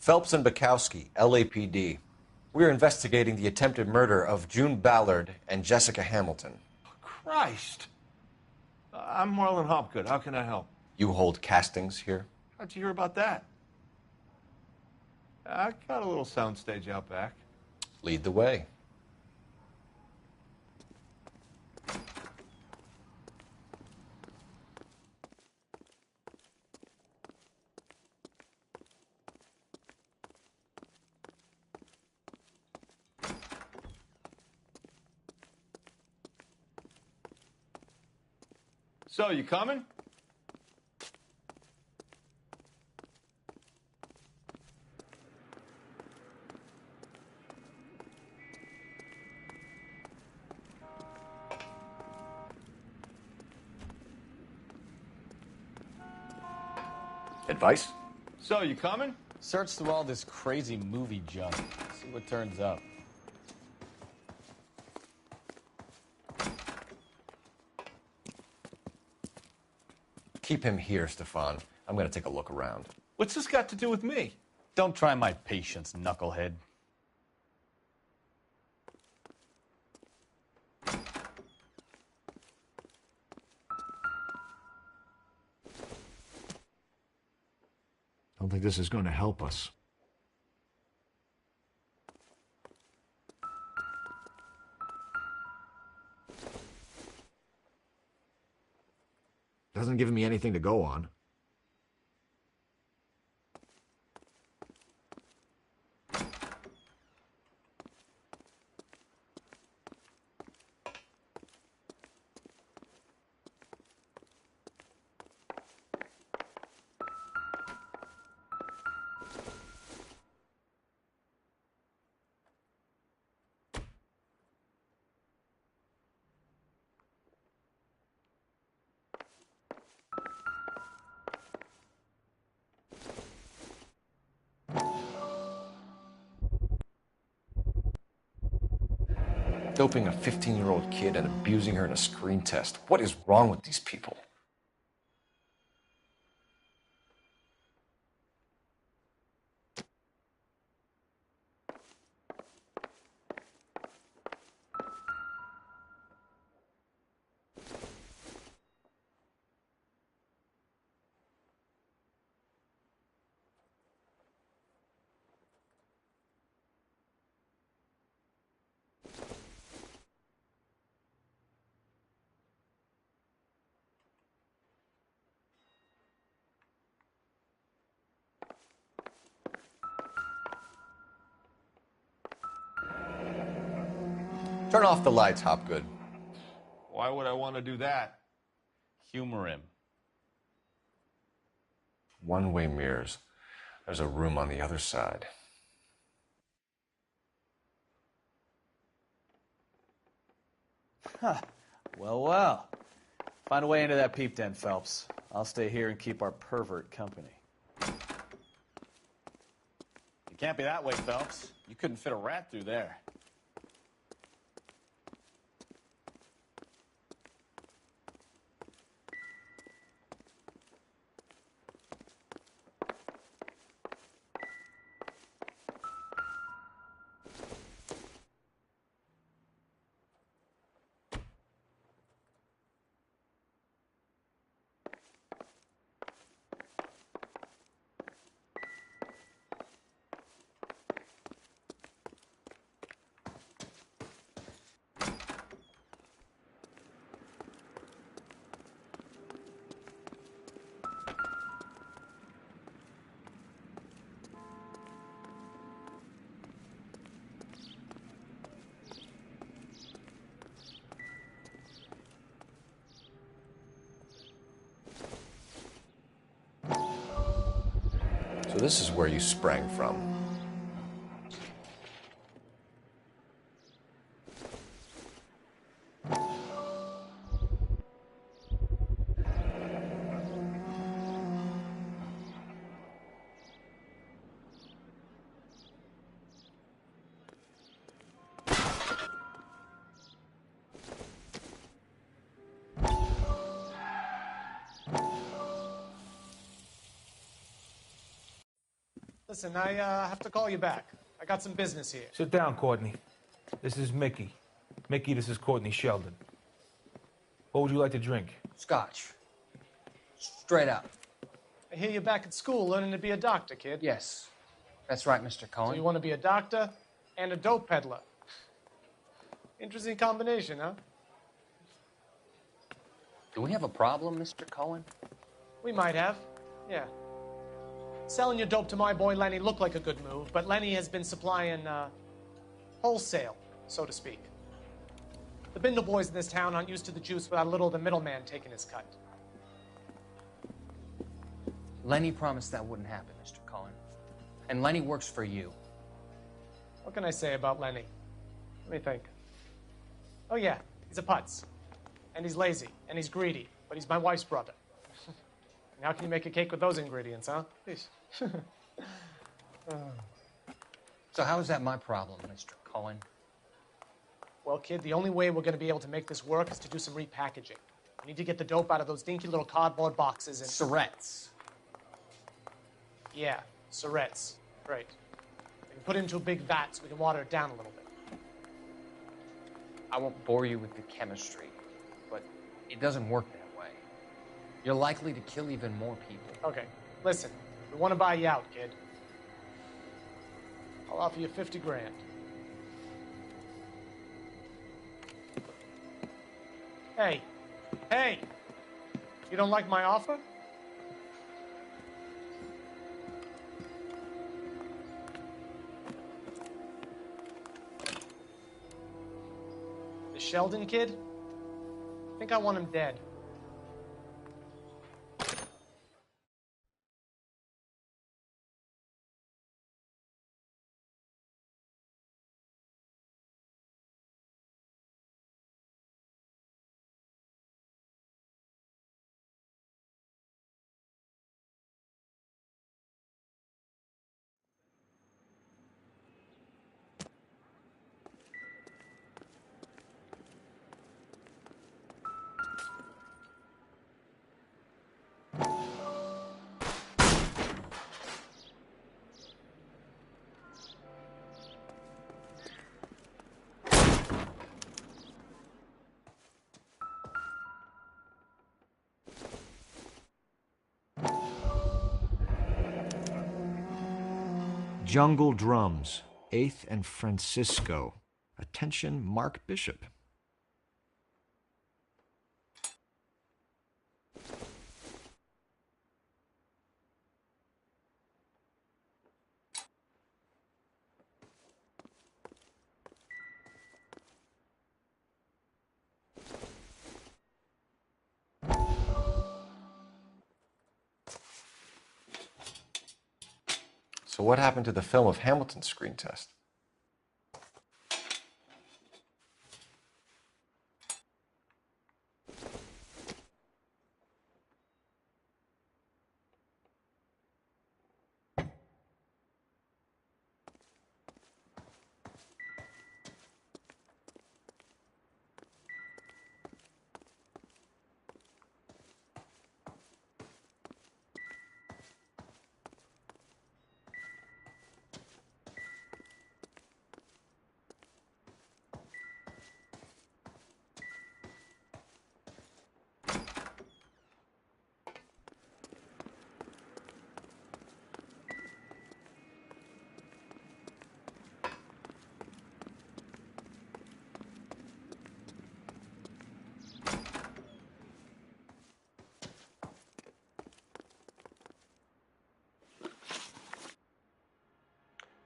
Phelps and Bukowski, LAPD. We're investigating the attempted murder of June Ballard and Jessica Hamilton. Christ. I'm Marlon Hopgood. How can I help? You hold castings here? How'd you hear about that? I got a little soundstage out back. Lead the way. So, you coming? Advice? So, you coming? Search through all this crazy movie junk. See what turns up. Keep him here, Stefan. I'm going to take a look around. What's this got to do with me? Don't try my patience, knucklehead. Don't think this is going to help us. Doesn't give me anything to go on. Doping a 15-year-old kid and abusing her in a screen test. What is wrong with these people? Turn off the lights, Hopgood. Why would I want to do that? Humor him. One-way mirrors. There's a room on the other side. Huh. Well, well. Find a way into that peep den, Phelps. I'll stay here and keep our pervert company. You can't be that way, Phelps. You couldn't fit a rat through there. So this is where you sprang from. Listen, I have to call you back. I got some business here. Sit down, Courtney. This is Mickey. Mickey, this is Courtney Sheldon. What would you like to drink? Scotch. Straight up. I hear you're back at school learning to be a doctor, kid. Yes. That's right, Mr. Cohen. So you want to be a doctor and a dope peddler. Interesting combination, huh? Do we have a problem, Mr. Cohen? We might have, yeah. Selling your dope to my boy Lenny looked like a good move, but Lenny has been supplying wholesale, so to speak. The Bindle boys in this town aren't used to the juice without a little of the middleman taking his cut. Lenny promised that wouldn't happen, Mr. Cohen. And Lenny works for you. What can I say about Lenny? Let me think. Oh yeah, he's a putz. And he's lazy, and he's greedy, but he's my wife's brother. And how can you make a cake with those ingredients, huh? Please. So how is that my problem, Mr. Cohen? Well, kid, the only way we're going to be able to make this work is to do some repackaging. We need to get the dope out of those dinky little cardboard boxes and... Surrettes. Yeah, Surrettes. Right. We can put it into a big vat so we can water it down a little bit. I won't bore you with the chemistry, but it doesn't work that way. You're likely to kill even more people. Okay, listen. We want to buy you out, kid. I'll offer you 50 grand. Hey. Hey! You don't like my offer? The Sheldon kid? I think I want him dead. Jungle Drums, 8th and Francisco. Attention, Mark Bishop. So what happened to the film of Hamilton's screen test?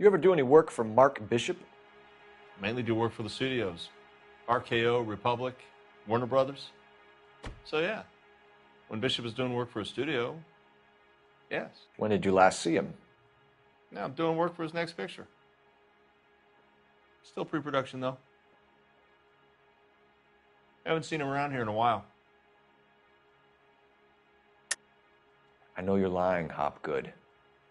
You ever do any work for Mark Bishop? Mainly do work for the studios. RKO, Republic, Warner Brothers. So yeah, when Bishop is doing work for a studio, yes. When did you last see him? Now I'm doing work for his next picture. Still pre-production though. Haven't seen him around here in a while. I know you're lying, Hopgood.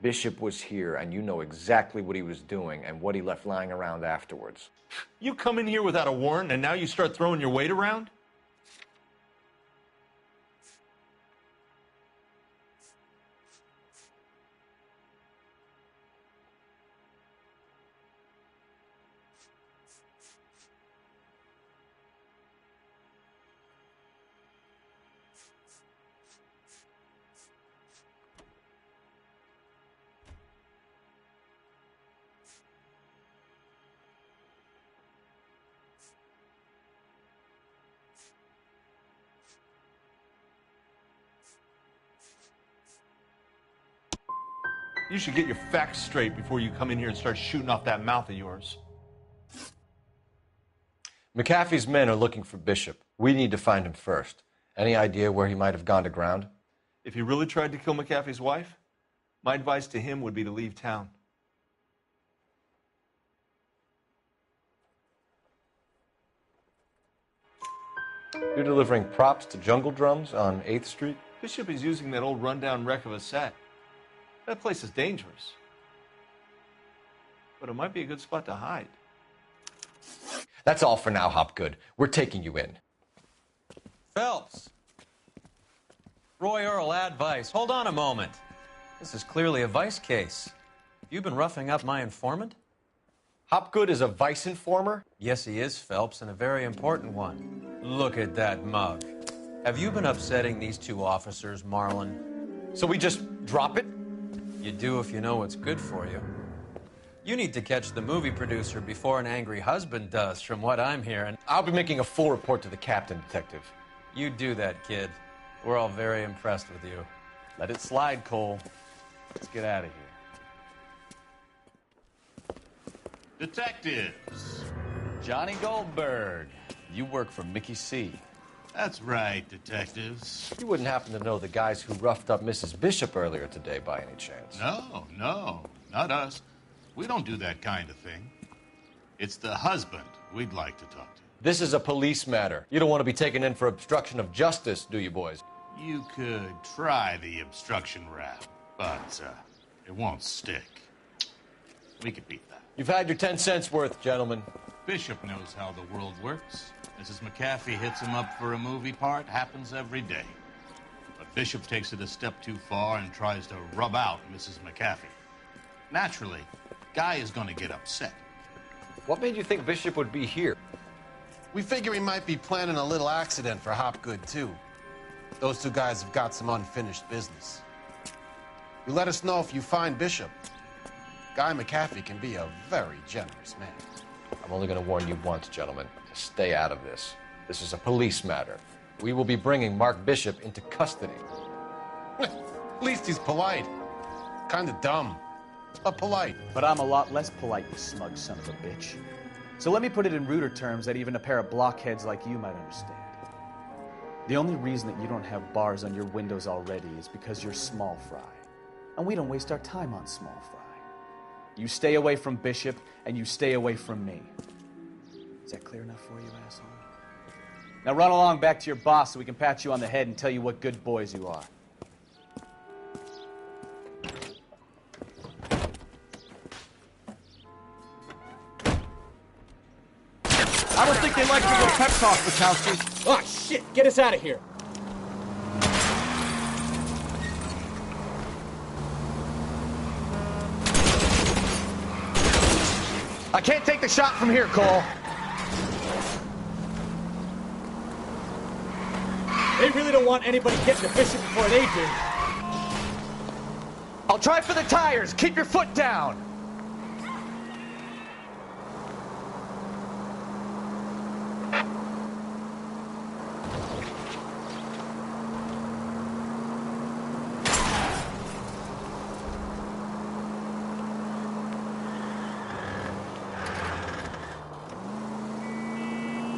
Bishop was here, and you know exactly what he was doing and what he left lying around afterwards. You come in here without a warrant, and now you start throwing your weight around? You should get your facts straight before you come in here and start shooting off that mouth of yours. McAfee's men are looking for Bishop. We need to find him first. Any idea where he might have gone to ground? If he really tried to kill McAfee's wife, my advice to him would be to leave town. You're delivering props to Jungle Drums on 8th Street? Bishop is using that old rundown wreck of a set. That place is dangerous. But it might be a good spot to hide. That's all for now, Hopgood. We're taking you in. Phelps. Roy Earl, advice. Hold on a moment. This is clearly a vice case. You've been roughing up my informant? Hopgood is a vice informer? Yes, he is, Phelps, and a very important one. Look at that mug. Have you been upsetting these two officers, Marlon? So we just drop it? You do if you know what's good for you. You need to catch the movie producer before an angry husband does, from what I'm hearing. I'll be making a full report to the captain, Detective. You do that, kid. We're all very impressed with you. Let it slide, Cole. Let's get out of here. Detectives. Johnny Goldberg. You work for Mickey C. That's right, detectives. You wouldn't happen to know the guys who roughed up Mrs. Bishop earlier today by any chance? No, not us. We don't do that kind of thing. It's the husband we'd like to talk to. This is a police matter. You don't want to be taken in for obstruction of justice, do you, boys? You could try the obstruction rap, but it won't stick. We could beat that. You've had your 10 cents worth, gentlemen. Bishop knows how the world works. Mrs. McAfee hits him up for a movie part. Happens every day. But Bishop takes it a step too far and tries to rub out Mrs. McAfee. Naturally, Guy is going to get upset. What made you think Bishop would be here? We figure he might be planning a little accident for Hopgood, too. Those two guys have got some unfinished business. You let us know if you find Bishop. Guy McAfee can be a very generous man. I'm only going to warn you once, gentlemen, to stay out of this. This is a police matter. We will be bringing Mark Bishop into custody. At least he's polite. Kind of dumb, but polite. But I'm a lot less polite, you smug son of a bitch. So let me put it in ruder terms that even a pair of blockheads like you might understand. The only reason that you don't have bars on your windows already is because you're small fry. And we don't waste our time on small fry. You stay away from Bishop, and you stay away from me. Is that clear enough for you, asshole? Now run along back to your boss so we can pat you on the head and tell you what good boys you are. I don't think they like your little pep talk, Wachowski. Oh, shit! Get us out of here! I can't take the shot from here, Cole. They really don't want anybody getting to Bishop before they do. I'll try for the tires. Keep your foot down.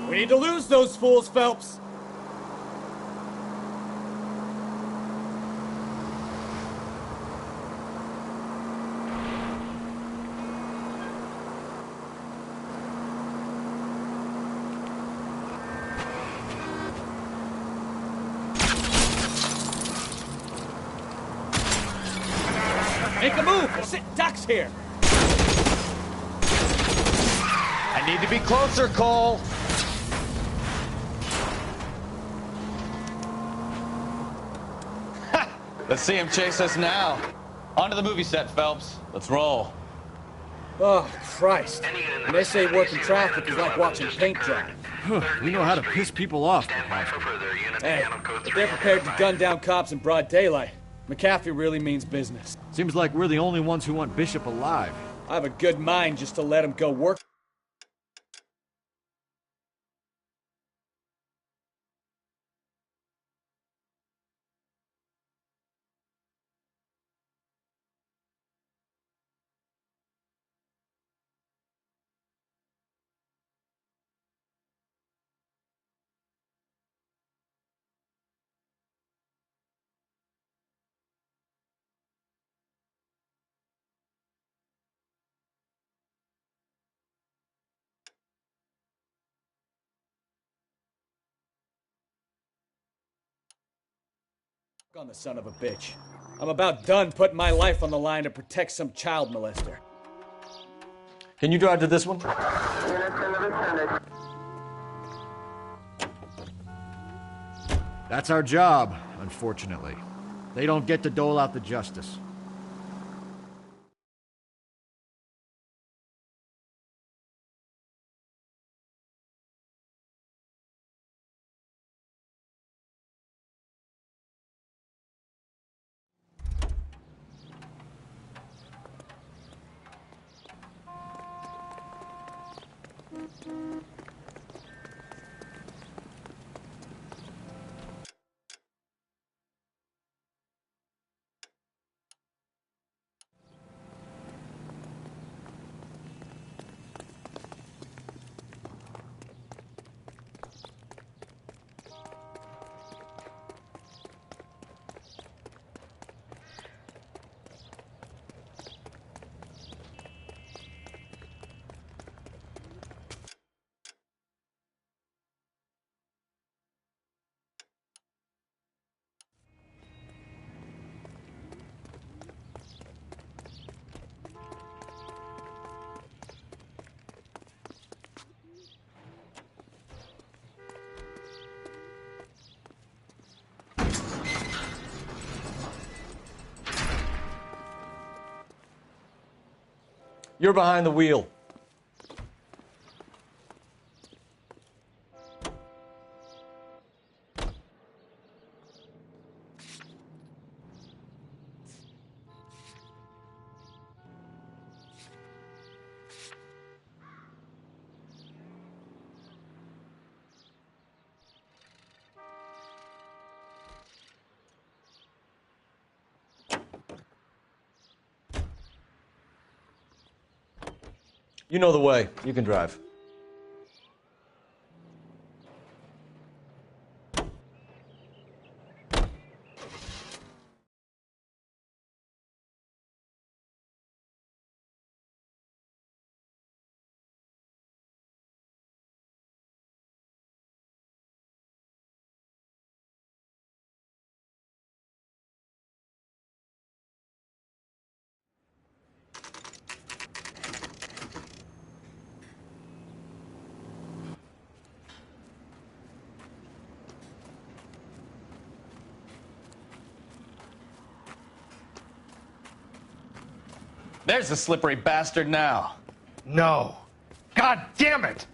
We need to lose those fools, Phelps. Make a move! We're sitting ducks here! I need to be closer, Cole. Let's see him chase us now. On to the movie set, Phelps. Let's roll. Oh, Christ. And they say working traffic is like watching paint dry. We know how to piss people off. Hey, if they're prepared to gun down cops in broad daylight, McAfee really means business. Seems like we're the only ones who want Bishop alive. I have a good mind just to let him go work. On the son of a bitch. I'm about done putting my life on the line to protect some child molester. Can you drive to this one? That's our job, unfortunately. They don't get to dole out the justice. You're behind the wheel. You know the way. You can drive. There's the slippery bastard now. No. God damn it!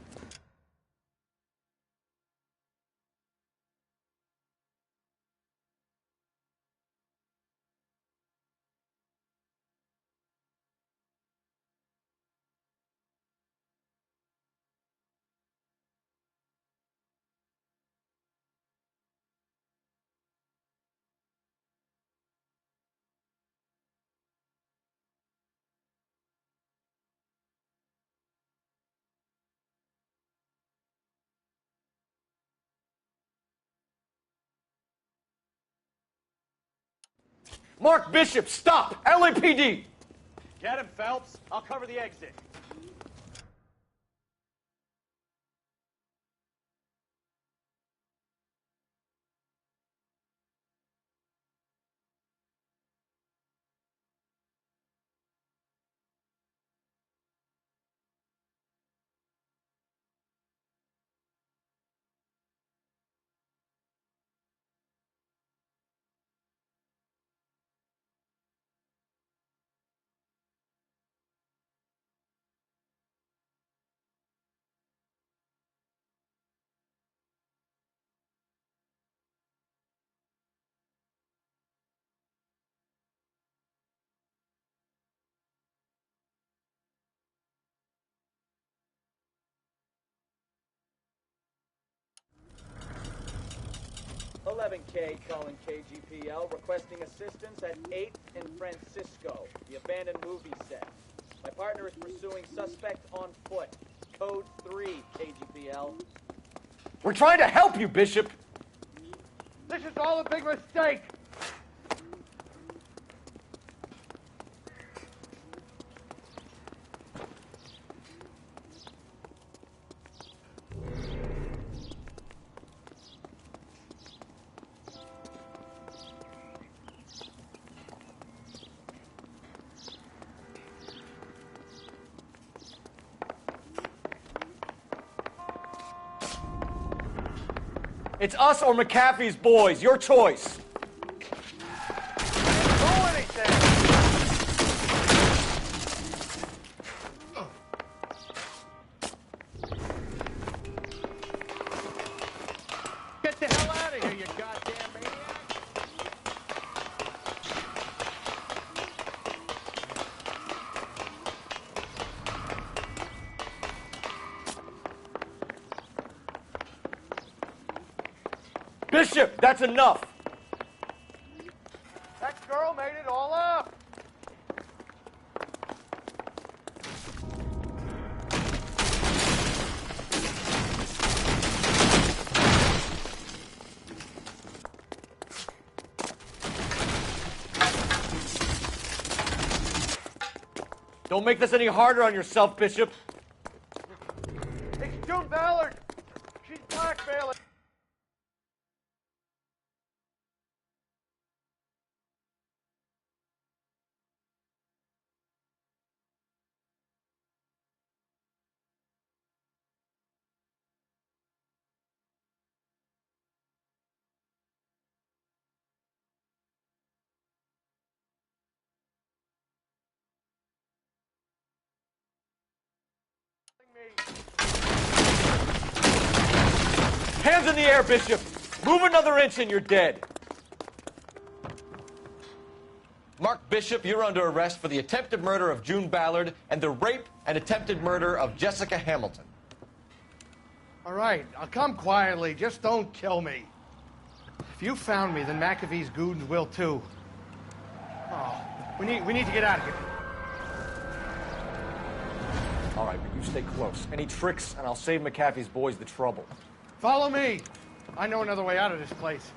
Mark Bishop, stop! LAPD! Get him, Phelps. I'll cover the exit. K calling KGPL, requesting assistance at 8th and Francisco, the abandoned movie set. My partner is pursuing suspect on foot. Code 3, KGPL. We're trying to help you, Bishop! This is all a big mistake! It's us or McAfee's boys. Your choice. Get the hell out of here, you goddamn maniac! Bishop, that's enough. That girl made it all up! Don't make this any harder on yourself, Bishop. It's June Ballard! She's blackmailing! Hands in the air, Bishop. Move another inch and you're dead. Mark Bishop, you're under arrest for the attempted murder of June Ballard and the rape and attempted murder of Jessica Hamilton. All right, I'll come quietly. Just don't kill me. If you found me, then McAfee's goons will too. Oh, we need to get out of here. All right, but you stay close. Any tricks, and I'll save McAfee's boys the trouble. Follow me. I know another way out of this place.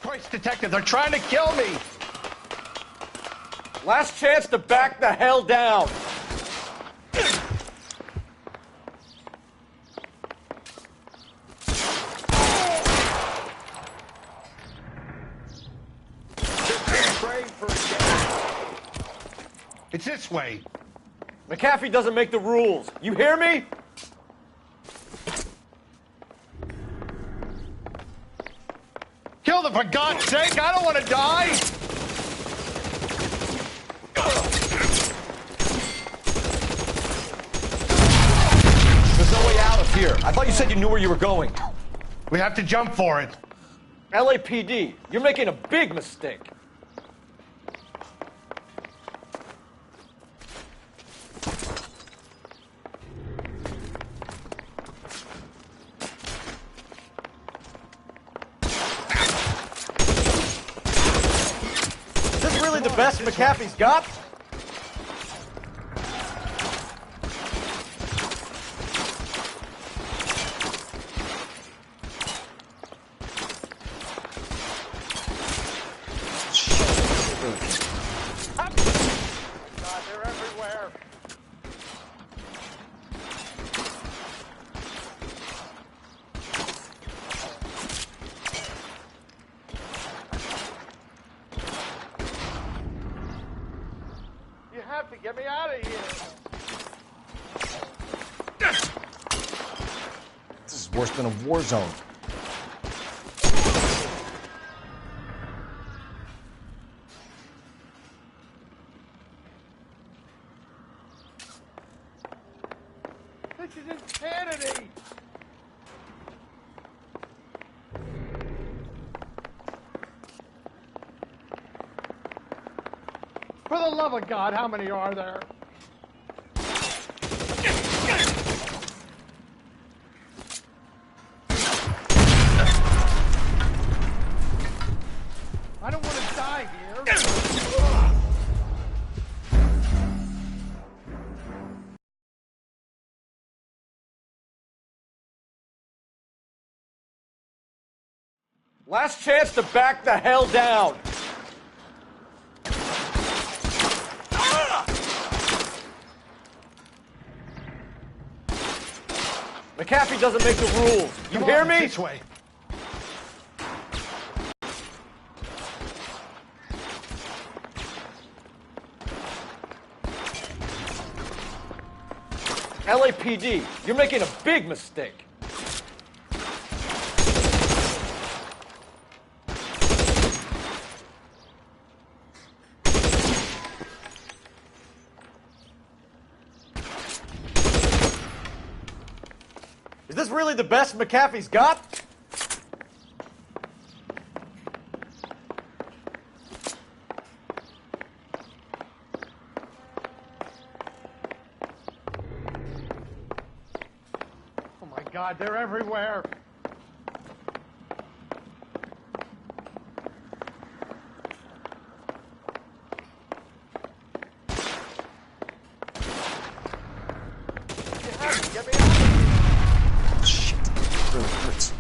Christ, detective, they're trying to kill me! Last chance to back the hell down. It's this way. McAfee doesn't make the rules. You hear me? Kill them, for God's sake! I don't want to die! There's no way out of here. I thought you said you knew where you were going. We have to jump for it. LAPD, you're making a big mistake. Is this really the best McAfee's got? God, they're everywhere. You have to get me out of here. This is worse than a war zone. is insanity! For the love of God, how many are there? I don't want to die here. Last chance to back the hell down. McAfee doesn't make the rules. You hear me? This way. LAPD, you're making a big mistake. Is this really the best McAfee's got? Oh my God, they're everywhere. Get me out of here. Shit, it really hurts.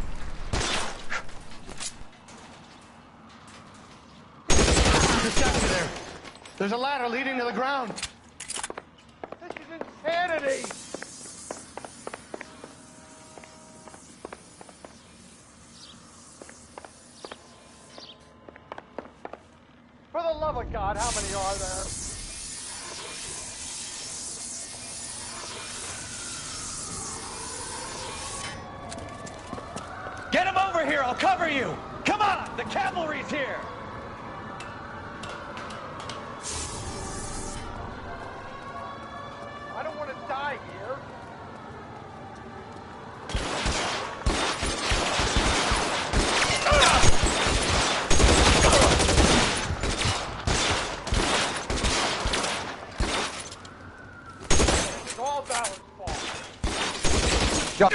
Just got you there. There's a ladder leading to the ground. This is insanity. For the love of God, how many are there? Get him over here! I'll cover you! Come on! The cavalry's here! I don't want to die here. It's all Ballard's fault. Shut.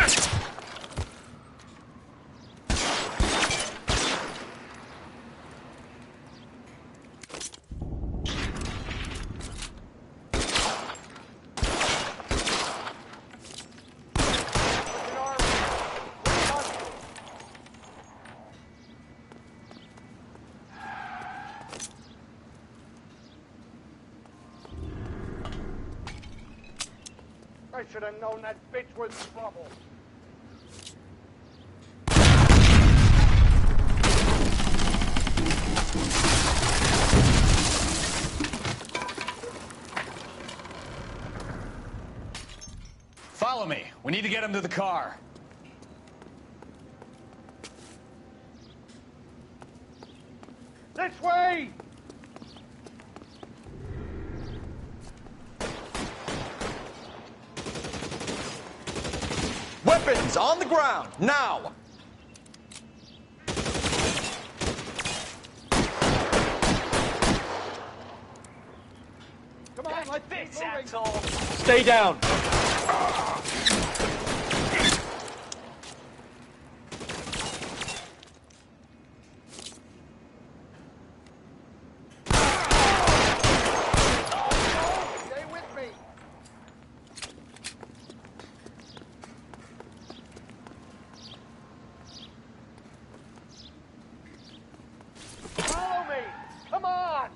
I should have known that bitch was trouble. Follow me. We need to get him to the car. This way! Weapons on the ground, now! Come on, let's keep moving. Asshole. Stay down. Stay with me. Follow me. Come on.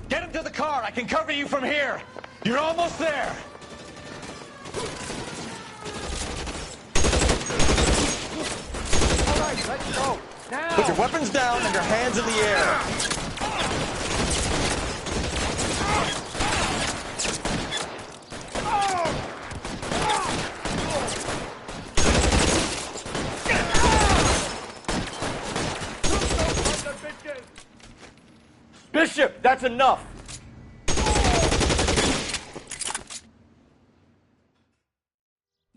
Get him to the car. I can cover you from here. You're almost there. All right, let's go. Now. Put your weapons down and your hands in the air. Bishop, that's enough.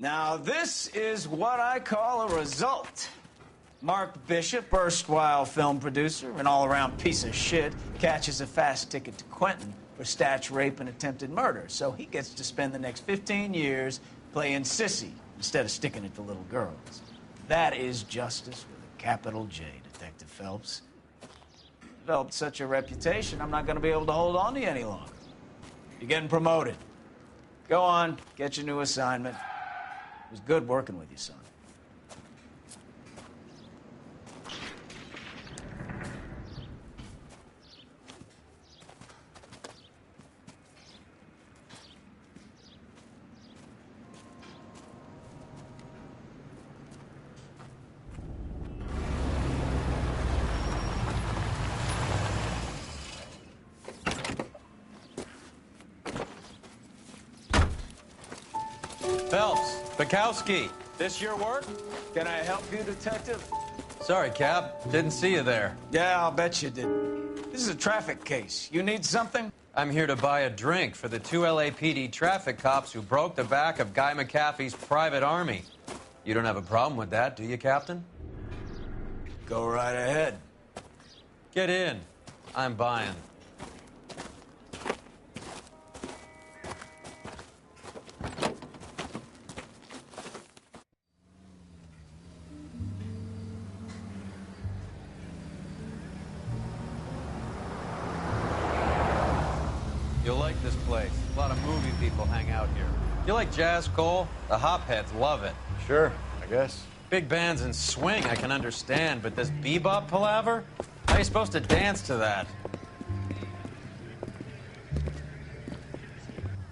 Now, this is what I call a result. Mark Bishop, erstwhile film producer, an all-around piece of shit, catches a fast ticket to Quentin for statch rape and attempted murder. So he gets to spend the next 15 years playing sissy instead of sticking it to little girls. That is justice with a capital J, Detective Phelps. Developed such a reputation, I'm not going to be able to hold on to you any longer. You're getting promoted. Go on, get your new assignment. It was good working with you, son. Phelps, Bukowski, this your work? Can I help you, Detective? Sorry, Cap. Didn't see you there. Yeah, I'll bet you did. This is a traffic case. You need something? I'm here to buy a drink for the 2 LAPD traffic cops who broke the back of Guy McAfee's private army. You don't have a problem with that, do you, Captain? Go right ahead. Get in. I'm buying. You'll like this place. A lot of movie people hang out here. You like jazz, Cole? The hopheads love it. Sure, I guess. Big bands and swing, I can understand, but this bebop palaver? How are you supposed to dance to that?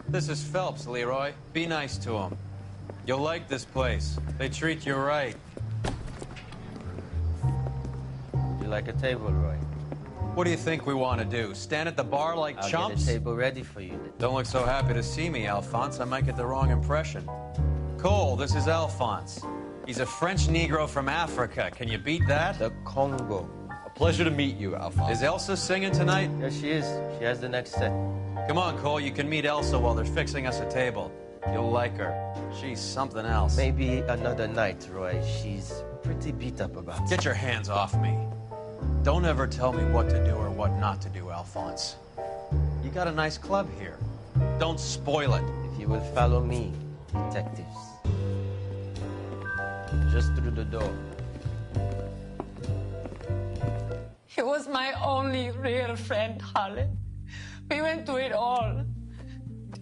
This is Phelps, Leroy. Be nice to him. You'll like this place. They treat you right. You like a table, Roy? What do you think we want to do? Stand at the bar like I'll chumps? get a table ready for you. Don't look so happy to see me, Alphonse. I might get the wrong impression. Cole, this is Alphonse. He's a French Negro from Africa. Can you beat that? The Congo. A pleasure to meet you, Alphonse. Is Elsa singing tonight? Yes, she is. She has the next set. Come on, Cole. You can meet Elsa while they're fixing us a table. You'll like her. She's something else. Maybe another night, Roy. She's pretty beat up about it. Get your hands off me. Don't ever tell me what to do or what not to do, Alphonse. You got a nice club here. Don't spoil it. If you will follow me, detectives. Just through the door. He was my only real friend, Harlan. We went through it all.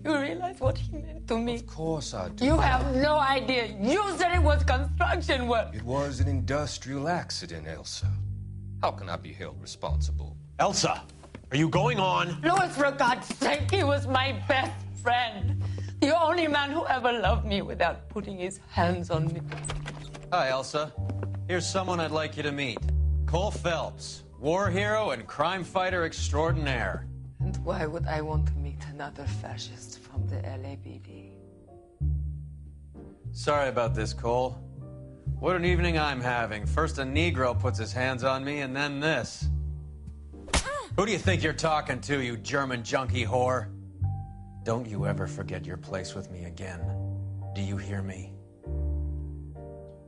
Do you realize what he meant to me? Of course I do. You have no idea. You said it was construction work. It was an industrial accident, Elsa. How can I be held responsible? Elsa, are you going on? Louis, for God's sake, he was my best friend. The only man who ever loved me without putting his hands on me. Hi, Elsa. Here's someone I'd like you to meet. Cole Phelps, war hero and crime fighter extraordinaire. And why would I want to meet another fascist from the LAPD? Sorry about this, Cole. What an evening I'm having. First a Negro puts his hands on me, and then this. Who do you think you're talking to, you German junkie whore? Don't you ever forget your place with me again. Do you hear me?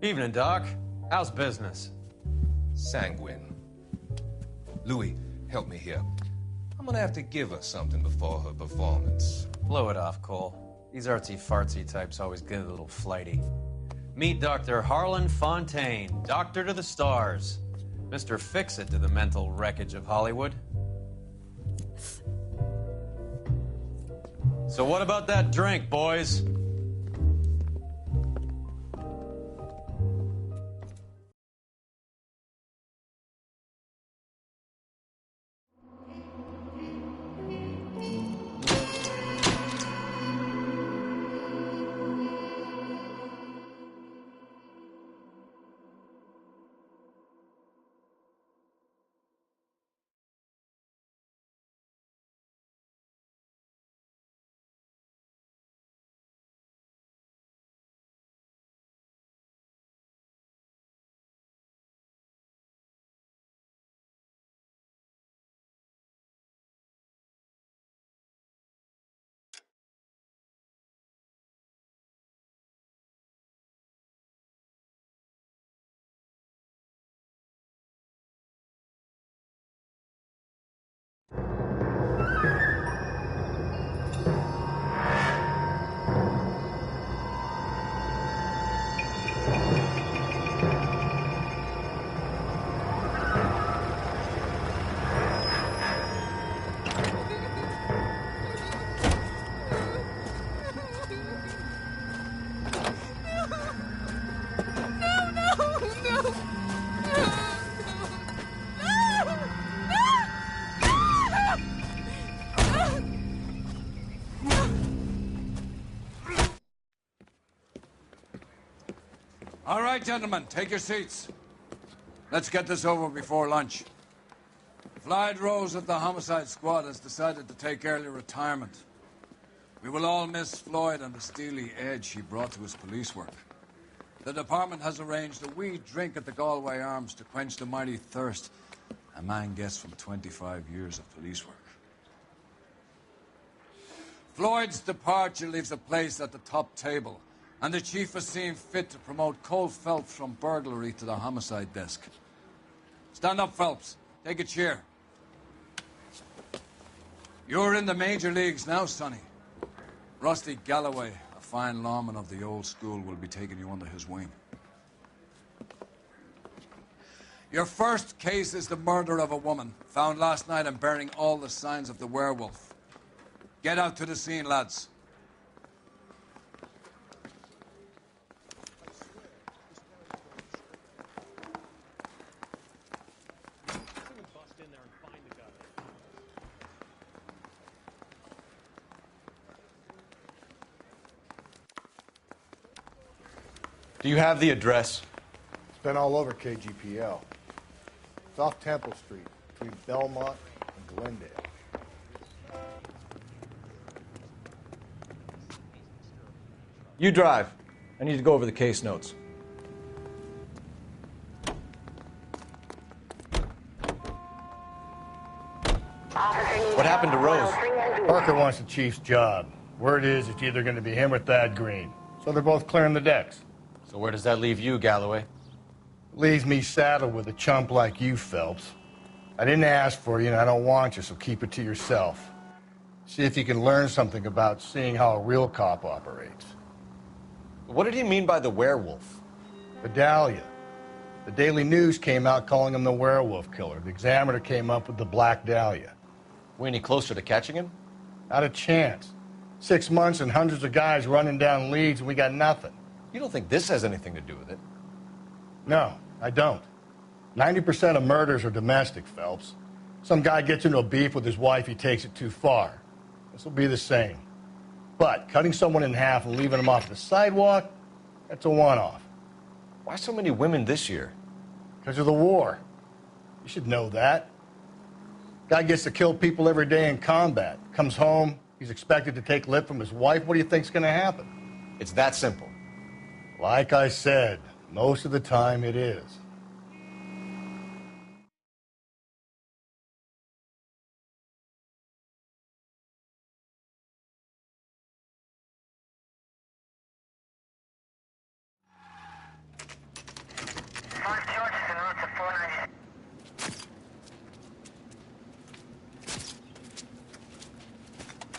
Evening, Doc. How's business? Sanguine. Louis, help me here. I'm gonna have to give her something before her performance. Blow it off, Cole. These artsy-fartsy types always get a little flighty. Meet Dr. Harlan Fontaine, doctor to the stars. Mr. Fix-It to the mental wreckage of Hollywood. So what about that drink, boys? right, gentlemen, take your seats. Let's get this over before lunch. Floyd Rose of the Homicide Squad has decided to take early retirement. We will all miss Floyd and the steely edge he brought to his police work. The department has arranged a wee drink at the Galway Arms to quench the mighty thirst a man gets from 25 years of police work. Floyd's departure leaves a place at the top table, and the chief has seen fit to promote Cole Phelps from burglary to the homicide desk. Stand up, Phelps. Take a chair. You're in the major leagues now, Sonny. Rusty Galloway, a fine lawman of the old school, will be taking you under his wing. Your first case is the murder of a woman, found last night and bearing all the signs of the werewolf. Get out to the scene, lads. Do you have the address? It's been all over KGPL. It's off Temple Street, between Belmont and Glendale. You drive. I need to go over the case notes. What happened to Rose? Parker wants the chief's job. Word is it's either going to be him or Thad Green. So they're both clearing the decks. So where does that leave you, Galloway? Leaves me saddled with a chump like you, Phelps. I didn't ask for you, and I don't want you, so keep it to yourself. See if you can learn something about seeing how a real cop operates. What did he mean by the werewolf? Vidalia. The Daily News came out calling him the werewolf killer. The Examiner came up with the Black Dahlia. We any closer to catching him? Not a chance. 6 months and hundreds of guys running down leads, and we got nothing. You don't think this has anything to do with it? No, I don't. 90% of murders are domestic, Phelps. Some guy gets into a beef with his wife, he takes it too far. This will be the same. But cutting someone in half and leaving them off the sidewalk, that's a one-off. Why so many women this year? Because of the war. You should know that. Guy gets to kill people every day in combat. Comes home, he's expected to take lip from his wife. What do you think's going to happen? It's that simple. Like I said, most of the time it is.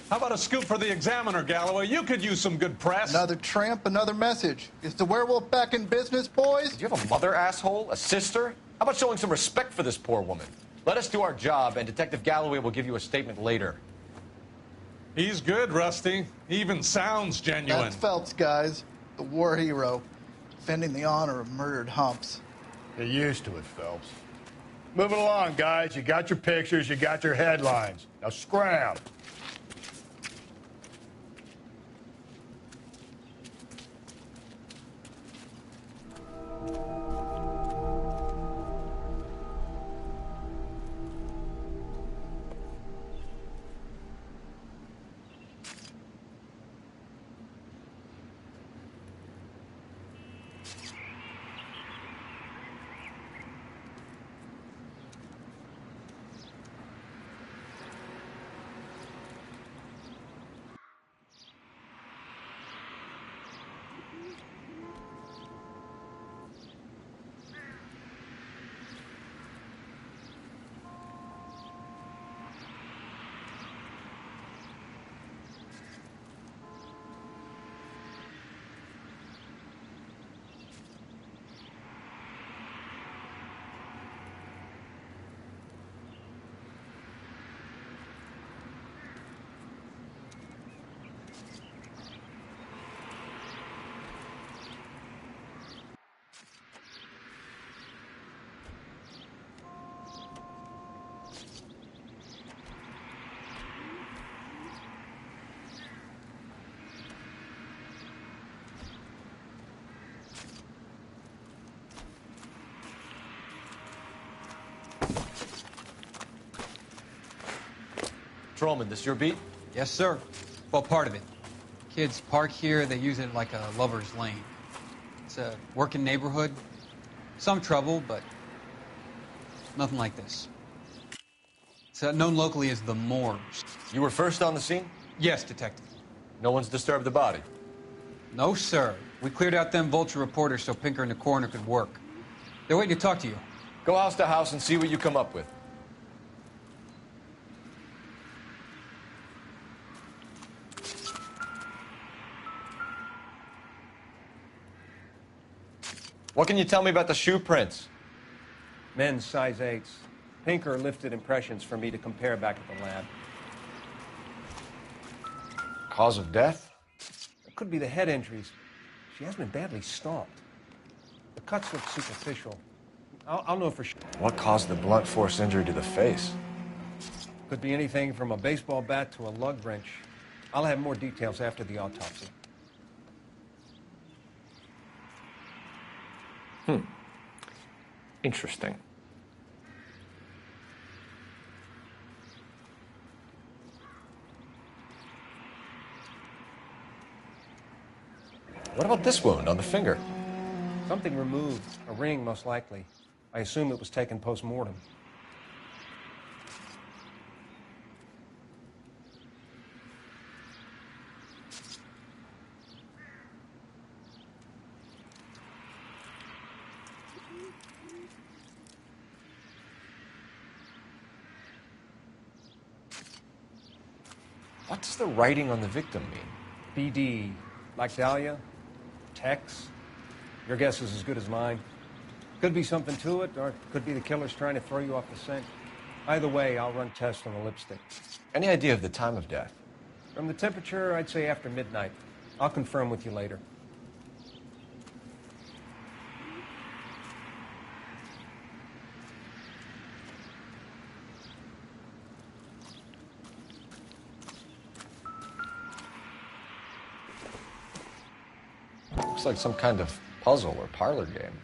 How about a scoop for the Examiner, Galloway? You could use some good press. Another tramp, another message. Is the werewolf back in business, boys? Do you have a mother, asshole? A sister? How about showing some respect for this poor woman? Let us do our job, and Detective Galloway will give you a statement later. He's good, Rusty. He even sounds genuine. That's Phelps, guys. The war hero. Defending the honor of murdered humps. Get used to it, Phelps. Moving along, guys. You got your pictures, you got your headlines. Now scram. Patrolman, this your beat? Yes, sir. Well, part of it. Kids park here, they use it like a lover's lane. It's a working neighborhood. Some trouble, but nothing like this. It's known locally as the Moors. You were first on the scene? Yes, Detective. No one's disturbed the body? No, sir. We cleared out them vulture reporters so Pinker and the coroner could work. They're waiting to talk to you. Go house to house and see what you come up with. What can you tell me about the shoe prints? Men's size 8s. Pinker lifted impressions for me to compare back at the lab. Cause of death? It could be the head injuries. She has been badly stalked. The cuts look superficial. I'll know for sure. What caused the blunt force injury to the face? Could be anything from a baseball bat to a lug wrench. I'll have more details after the autopsy. Interesting. What about this wound on the finger? Something removed. A ring, most likely. I assume it was taken post-mortem. What does the writing on the victim mean? BD. Like Dahlia? Tex? Your guess is as good as mine. Could be something to it, or it could be the killer's trying to throw you off the scent. Either way, I'll run tests on the lipstick. Any idea of the time of death? From the temperature, I'd say after midnight. I'll confirm with you later. Looks like some kind of puzzle or parlor game.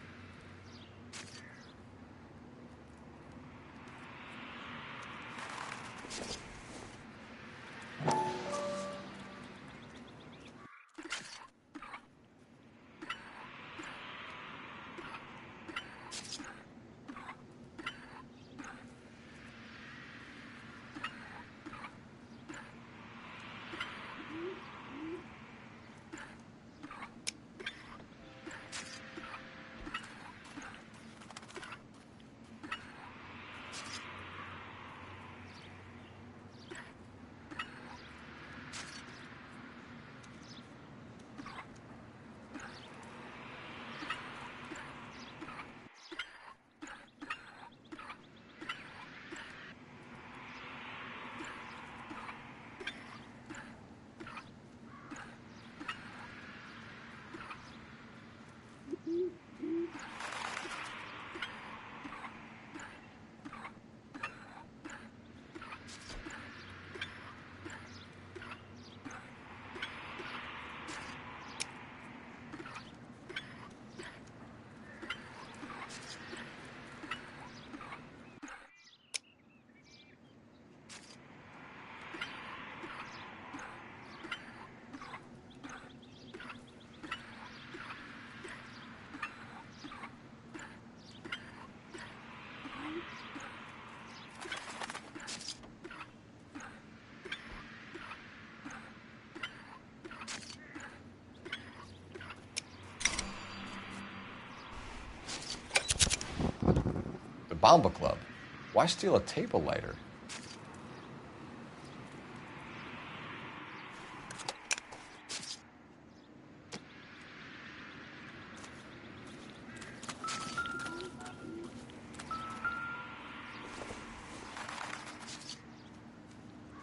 Bomba Club. Why steal a table lighter?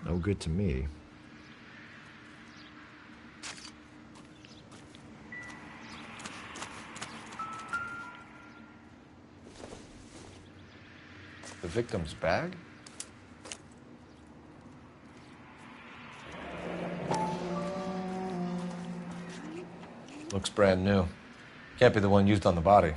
No good to me. The victim's bag? Looks brand new. Can't be the one used on the body.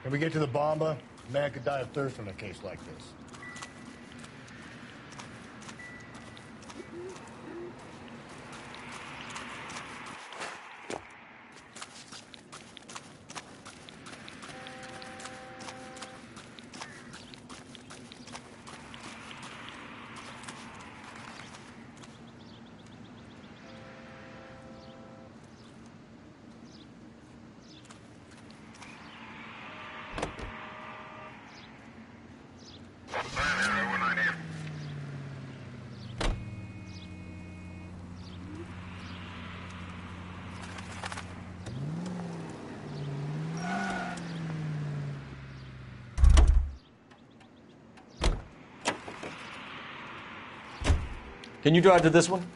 Can we get to the bomba? A man could die of thirst in a case like this. Can you drive to this one?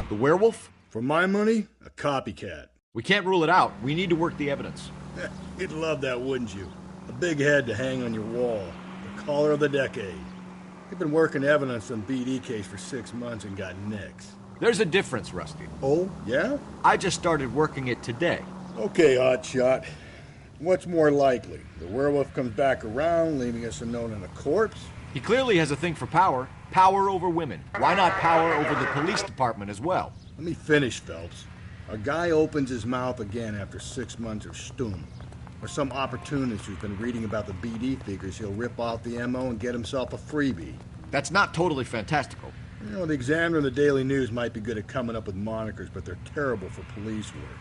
The werewolf? For my money, a copycat. We can't rule it out. We need to work the evidence. You'd love that, wouldn't you? A big head to hang on your wall. The caller of the decade. You've been working evidence on BD case for 6 months and got nicks. There's a difference, Rusty. Oh, yeah? I just started working it today. Okay, Hotshot. What's more likely? The werewolf comes back around, leaving us unknown in a corpse? He clearly has a thing for power. Power over women. Why not power over the police department as well? Let me finish, Phelps. A guy opens his mouth again after 6 months of stum. Or some opportunist who's been reading about the BD figures he'll rip off the MO and get himself a freebie. That's not totally fantastical. You know, the Examiner and the Daily News might be good at coming up with monikers, but they're terrible for police work.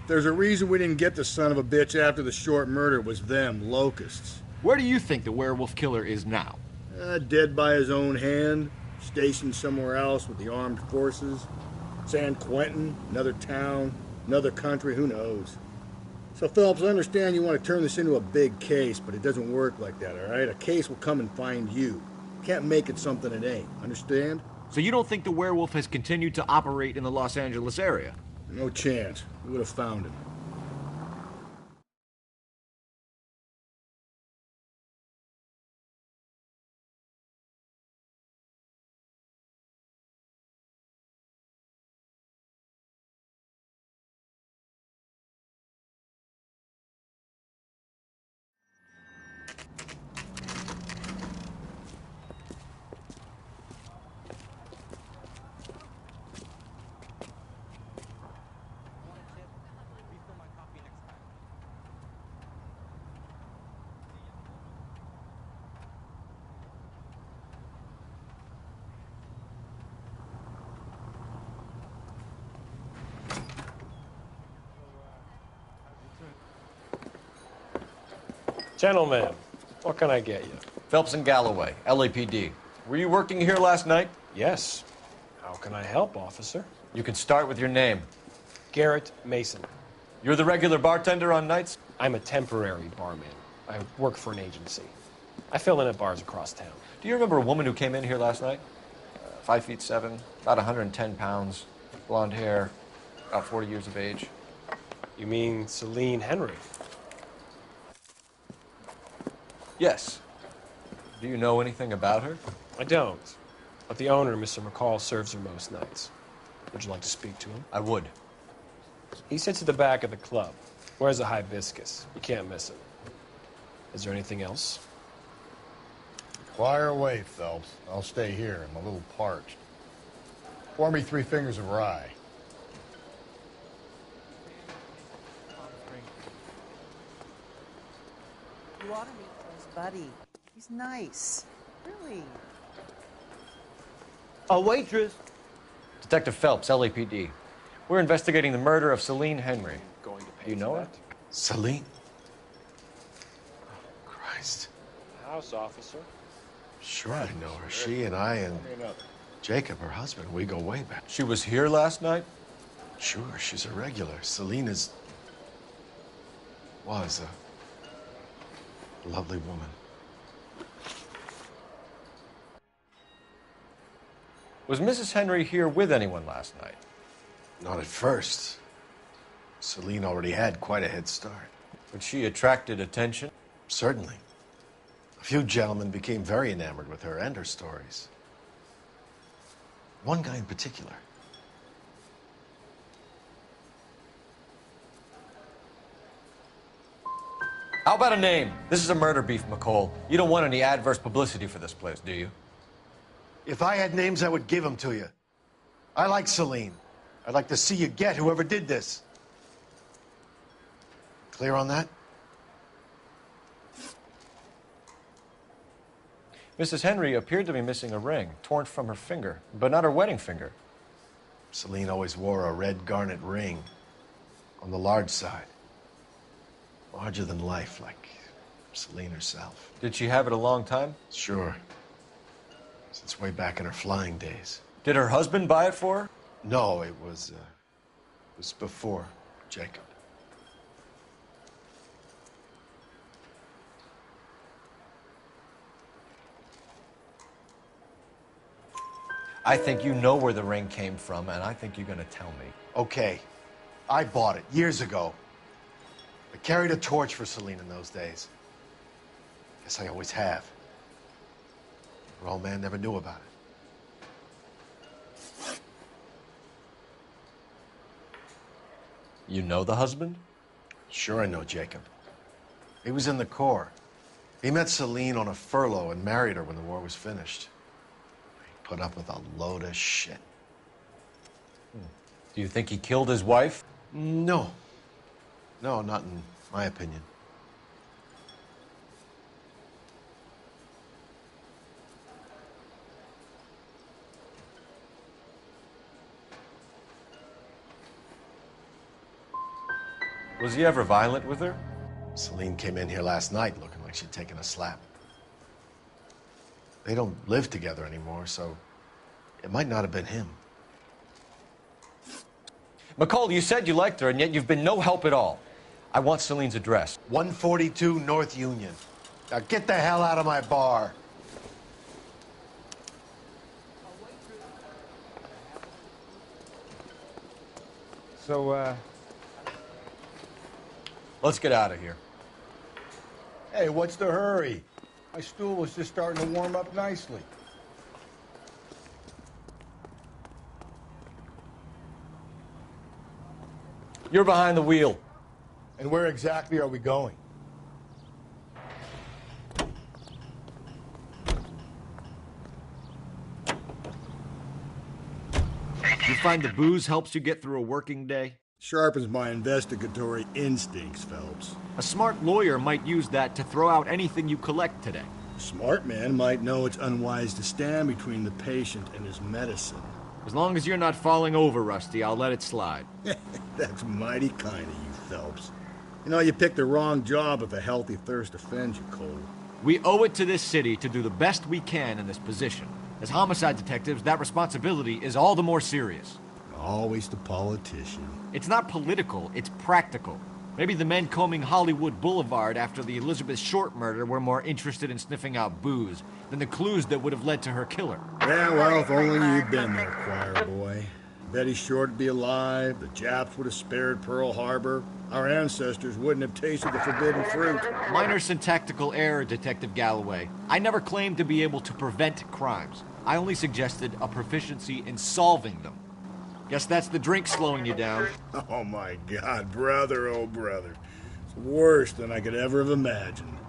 There's a reason we didn't get the son of a bitch after the short murder. It was them, locusts. Where do you think the werewolf killer is now? Dead by his own hand, stationed somewhere else with the armed forces. San Quentin, another town, another country, who knows? So, Phelps, I understand you want to turn this into a big case, but it doesn't work like that, all right? A case will come and find you. Can't make it something it ain't, understand? So you don't think the werewolf has continued to operate in the Los Angeles area? No chance. We would have found him. Gentlemen, what can I get you? Phelps and Galloway, LAPD. Were you working here last night? Yes. How can I help, officer? You can start with your name. Garrett Mason. You're the regular bartender on nights? I'm a temporary barman. I work for an agency. I fill in at bars across town. Do you remember a woman who came in here last night? 5'7", about 110 pounds, blonde hair, about 40 years of age. You mean Celine Henry? Yes. Do you know anything about her? I don't. But the owner, Mr. McCall, serves her most nights. Would you like to speak to him? I would. He sits at the back of the club. Wears a hibiscus. You can't miss him. Is there anything else? Fire away, Phelps. I'll stay here. I'm a little parched. Pour me 3 fingers of rye. You ought to meet Joe's buddy. He's nice. Really. A waitress. Detective Phelps, LAPD. We're investigating the murder of Celine Henry. Going to pay You know her? Celine? Oh, Christ. House officer. Sure I know her. She and I and Jacob, her husband, we go way back. She was here last night? Sure, she's a regular. Celine was a lovely woman. Was Mrs. Henry here with anyone last night? Not at first. Celine already had quite a head start. But she attracted attention? Certainly. A few gentlemen became very enamored with her and her stories. One guy in particular. How about a name? This is a murder beef, McCall. You don't want any adverse publicity for this place, do you? If I had names, I would give them to you. I like Celine. I'd like to see you get whoever did this. Clear on that? Mrs. Henry appeared to be missing a ring, torn from her finger, but not her wedding finger. Celine always wore a red garnet ring on the large side. Larger than life, like Celine herself. Did she have it a long time? Sure. Since way back in her flying days. Did her husband buy it for her? No, it was before Jacob. I think you know where the ring came from, and I think you're gonna tell me. Okay. I bought it years ago. I carried a torch for Celine in those days. Guess I always have. Her old man never knew about it. You know the husband? Sure I know Jacob. He was in the Corps. He met Celine on a furlough and married her when the war was finished. He put up with a load of shit. Do you think he killed his wife? No. No, not in my opinion. Was he ever violent with her? Celine came in here last night looking like she'd taken a slap. They don't live together anymore, so it might not have been him. McCall, you said you liked her, and yet you've been no help at all. I want Celine's address. 142 North Union. Now get the hell out of my bar. So, let's get out of here. Hey, what's the hurry? My stool was just starting to warm up nicely. You're behind the wheel. And where exactly are we going? You find the booze helps you get through a working day? Sharpens my investigatory instincts, Phelps. A smart lawyer might use that to throw out anything you collect today. A smart man might know it's unwise to stand between the patient and his medicine. As long as you're not falling over, Rusty, I'll let it slide. That's mighty kind of you, Phelps. You know, you picked the wrong job if a healthy thirst offends you, Cole. We owe it to this city to do the best we can in this position. As homicide detectives, that responsibility is all the more serious. Always the politician. It's not political, it's practical. Maybe the men combing Hollywood Boulevard after the Elizabeth Short murder were more interested in sniffing out booze than the clues that would have led to her killer. Yeah, well, if only you'd been there, choir boy. Betty Short would be alive, the Japs would have spared Pearl Harbor, our ancestors wouldn't have tasted the forbidden fruit. Minor syntactical error, Detective Galloway. I never claimed to be able to prevent crimes. I only suggested a proficiency in solving them. Guess that's the drink slowing you down. Oh my God, brother, oh brother. It's worse than I could ever have imagined.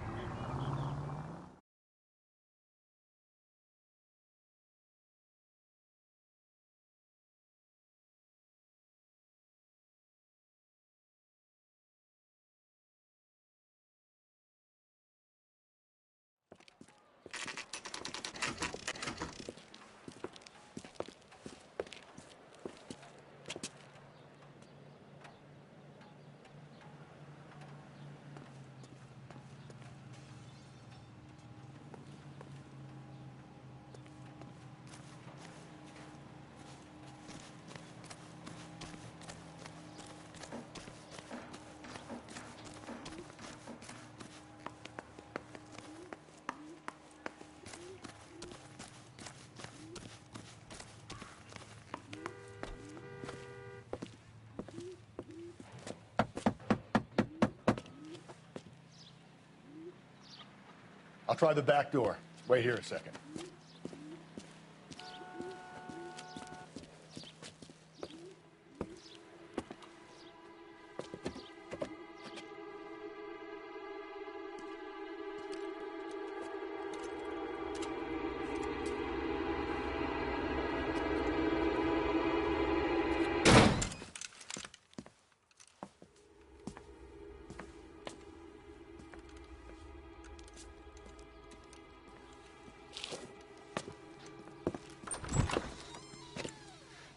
I'll try the back door. Wait here a second.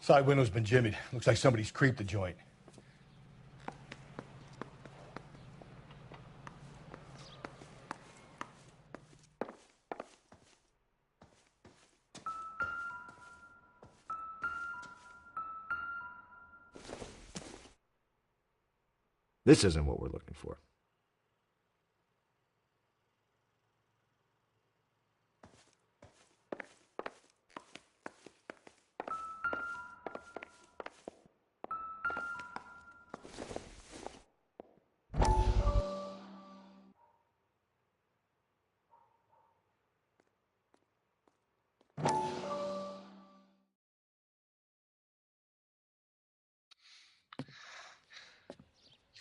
Side window's been jimmied. Looks like somebody's creeped the joint. This isn't what we're looking for.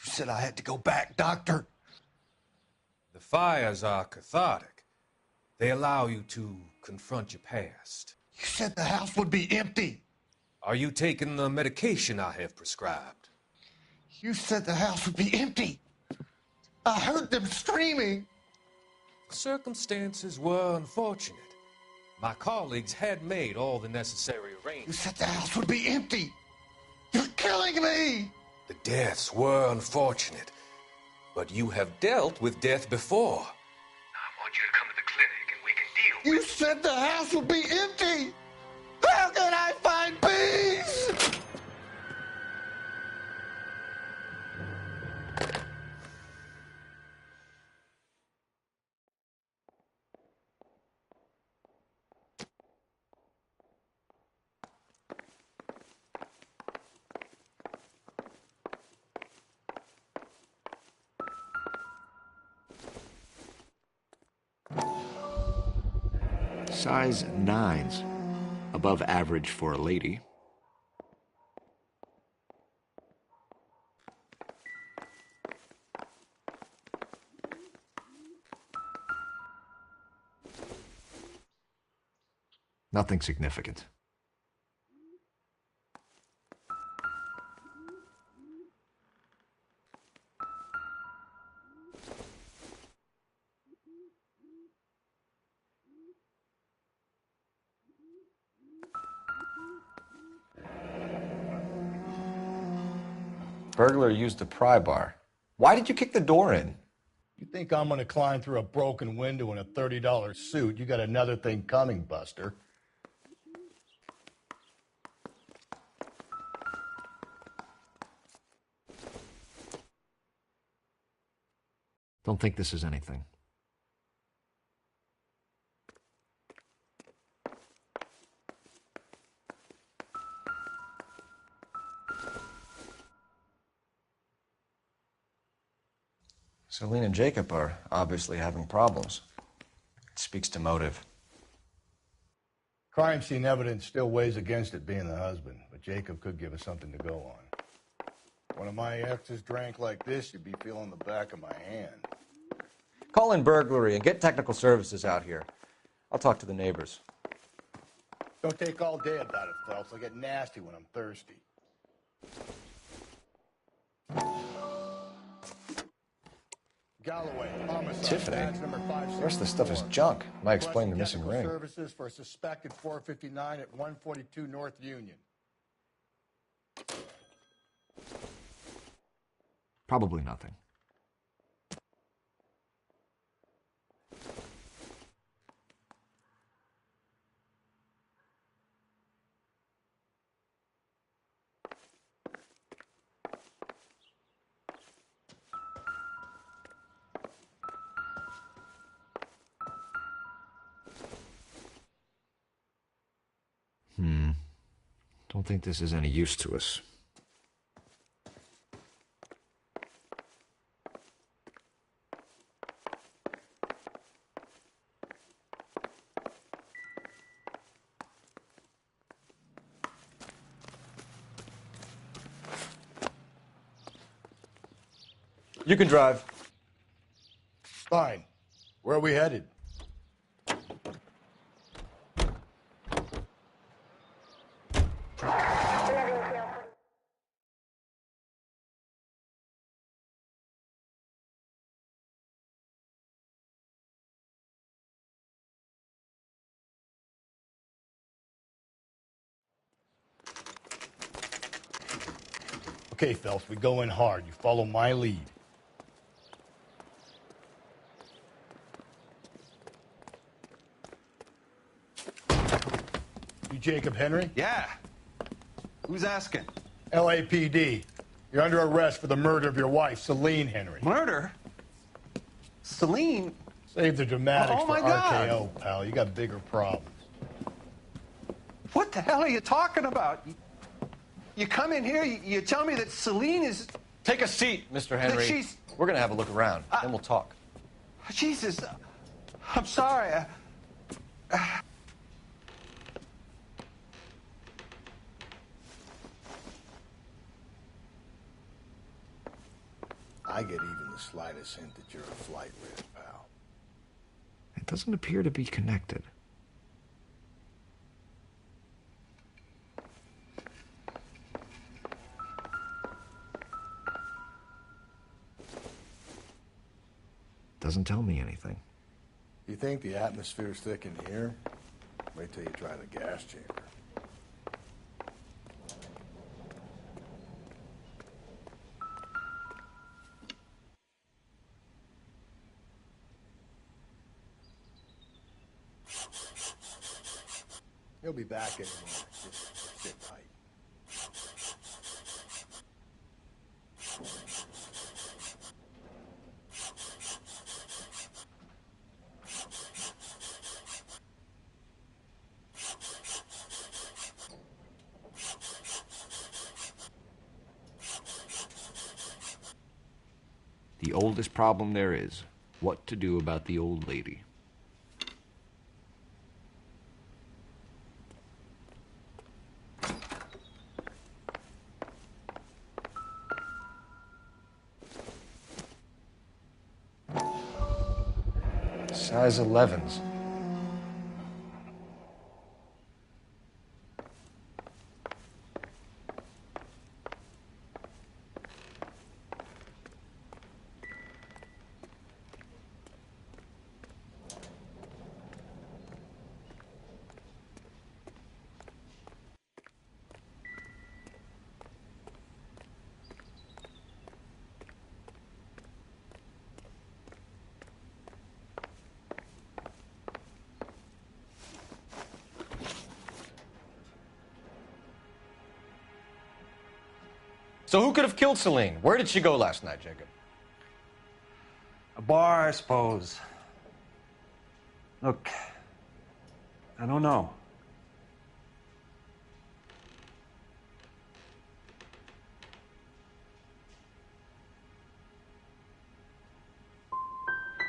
You said I had to go back, Doctor. The fires are cathartic. They allow you to confront your past. You said the house would be empty. Are you taking the medication I have prescribed? You said the house would be empty. I heard them screaming. Circumstances were unfortunate. My colleagues had made all the necessary You arrangements. said the house would be empty. You're killing me. The deaths were unfortunate, but you have dealt with death before. I want you to come to the clinic and we can deal You said the house would be empty. How can I find peace? Size 9s. Above average for a lady. Nothing significant. Burglar used the pry bar. Why did you kick the door in? You think I'm gonna climb through a broken window in a $30 suit? You got another thing coming, Buster. Don't think this is anything. Celine and Jacob are obviously having problems. It speaks to motive. Crime scene evidence still weighs against it being the husband, but Jacob could give us something to go on. One of my exes drank like this, you'd be feeling the back of my hand. Call in burglary and get technical services out here. I'll talk to the neighbors. Don't take all day about it, Phelps. I'll get nasty when I'm thirsty. Galloway, homicide, Tiffany? badge number The rest of the stuff is junk. Might explain the missing Technical ring. Services for a suspected 459 at 142 North Union. Probably nothing. Don't think this is any use to us. You can drive. Fine. Where are we headed? Okay, Phelps, we go in hard. You follow my lead. You Jacob Henry? Yeah. Who's asking? LAPD. You're under arrest for the murder of your wife, Celine Henry. Murder? Celine? Save the dramatics Oh, for my God. RKO, pal. You got bigger problems. What the hell are you talking about? You come in here, you tell me that Celine is... Take a seat, Mr. Henry. she's- We're going to have a look around, then we'll talk. Jesus, I'm sorry. I get even the slightest hint that you're a flight risk, pal. It doesn't appear to be connected. Doesn't tell me anything. You think the atmosphere's thick in here? Wait till you try the gas chamber. He'll be back in a minute. Just sit tight. The oldest problem there is, what to do about the old lady. Size 11s. So who could have killed Celine? Where did she go last night, Jacob? A bar, I suppose. Look, I don't know.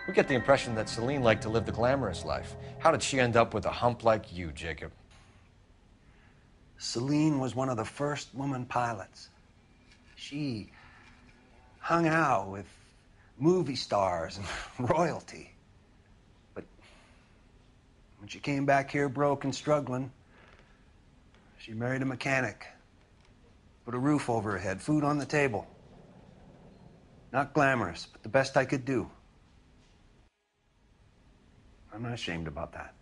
We get the impression that Celine liked to live the glamorous life. How did she end up with a hump like you, Jacob? Celine was one of the first woman pilots. She hung out with movie stars and royalty. But when she came back here broke and struggling, she married a mechanic. Put a roof over her head, food on the table. Not glamorous, but the best I could do. I'm not ashamed about that.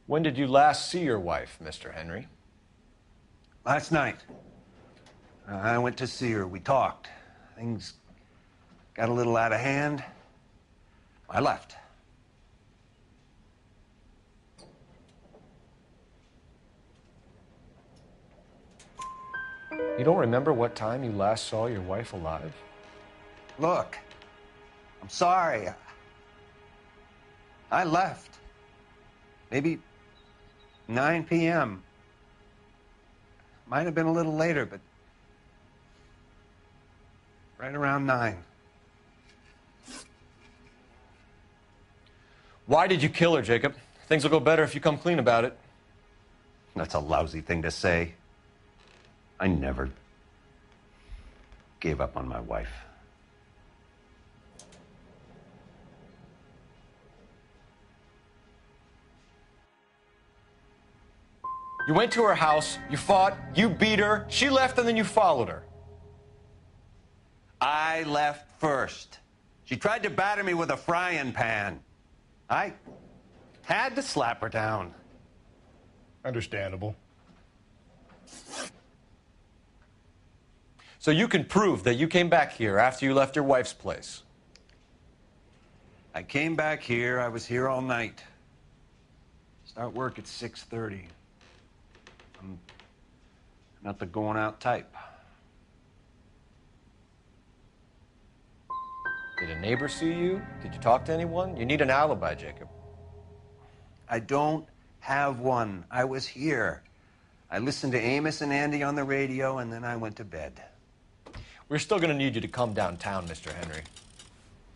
When did you last see your wife, Mr. Henry? Last night. I went to see her. We talked. Things got a little out of hand. I left. You don't remember what time you last saw your wife alive? Look, I'm sorry. I left. Maybe 9 p.m. Might have been a little later, but right around 9. Why did you kill her, Jacob? Things will go better if you come clean about it. That's a lousy thing to say. I never gave up on my wife. You went to her house, you fought, you beat her, she left, and then you followed her. I left first. She tried to batter me with a frying pan. I had to slap her down. Understandable. So you can prove that you came back here after you left your wife's place? I came back here. I was here all night. Start work at 6:30. I'm not the going out type. Did a neighbor see you? Did you talk to anyone? You need an alibi, Jacob. I don't have one. I was here. I listened to Amos and Andy on the radio, and then I went to bed. We're still going to need you to come downtown, Mr. Henry.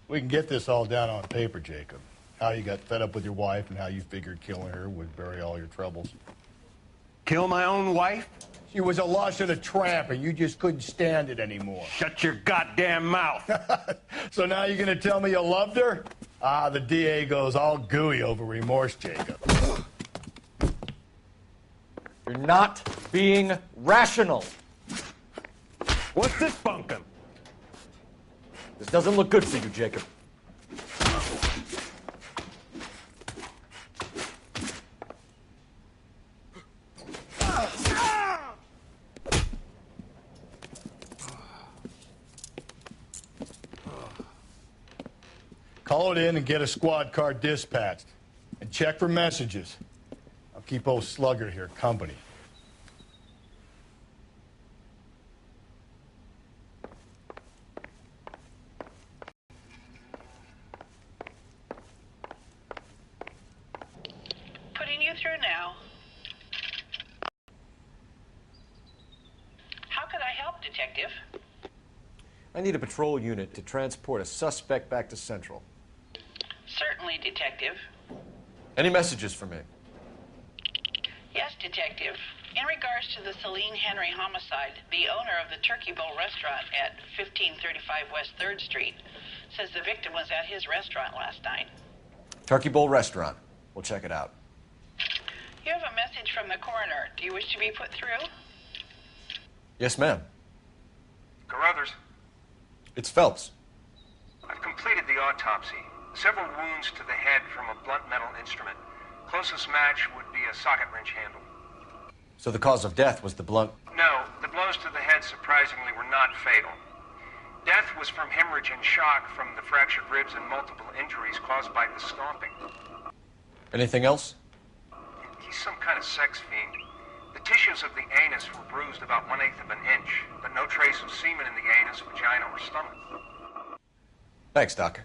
We can get this all down on paper, Jacob. How you got fed up with your wife and how you figured killing her would bury all your troubles. Kill my own wife? She was a lush and a tramp, and you just couldn't stand it anymore. Shut your goddamn mouth. So now you're going to tell me you loved her? Ah, the DA goes all gooey over remorse, Jacob. You're not being rational. What's this bunkum? This doesn't look good for you, Jacob. Call it in and get a squad car dispatched. And check for messages. I'll keep old Slugger here company. Putting you through now. How could I help, Detective? I need a patrol unit to transport a suspect back to Central. Certainly, Detective. Any messages for me? Yes, Detective. In regards to the Celine Henry homicide, the owner of the Turkey Bowl restaurant at 1535 West 3rd Street says the victim was at his restaurant last night. Turkey Bowl Restaurant. We'll check it out. You have a message from the coroner. Do you wish to be put through? Yes, ma'am. Carruthers, It's Phelps. I've completed the autopsy. Several wounds to the head from a blunt metal instrument. Closest match would be a socket wrench handle. So the cause of death was the blunt... No, the blows to the head surprisingly were not fatal. Death was from hemorrhage and shock from the fractured ribs and multiple injuries caused by the stomping. Anything else? He's some kind of sex fiend. The tissues of the anus were bruised about 1/8 of an inch, but no trace of semen in the anus, vagina, or stomach. Thanks, Doc.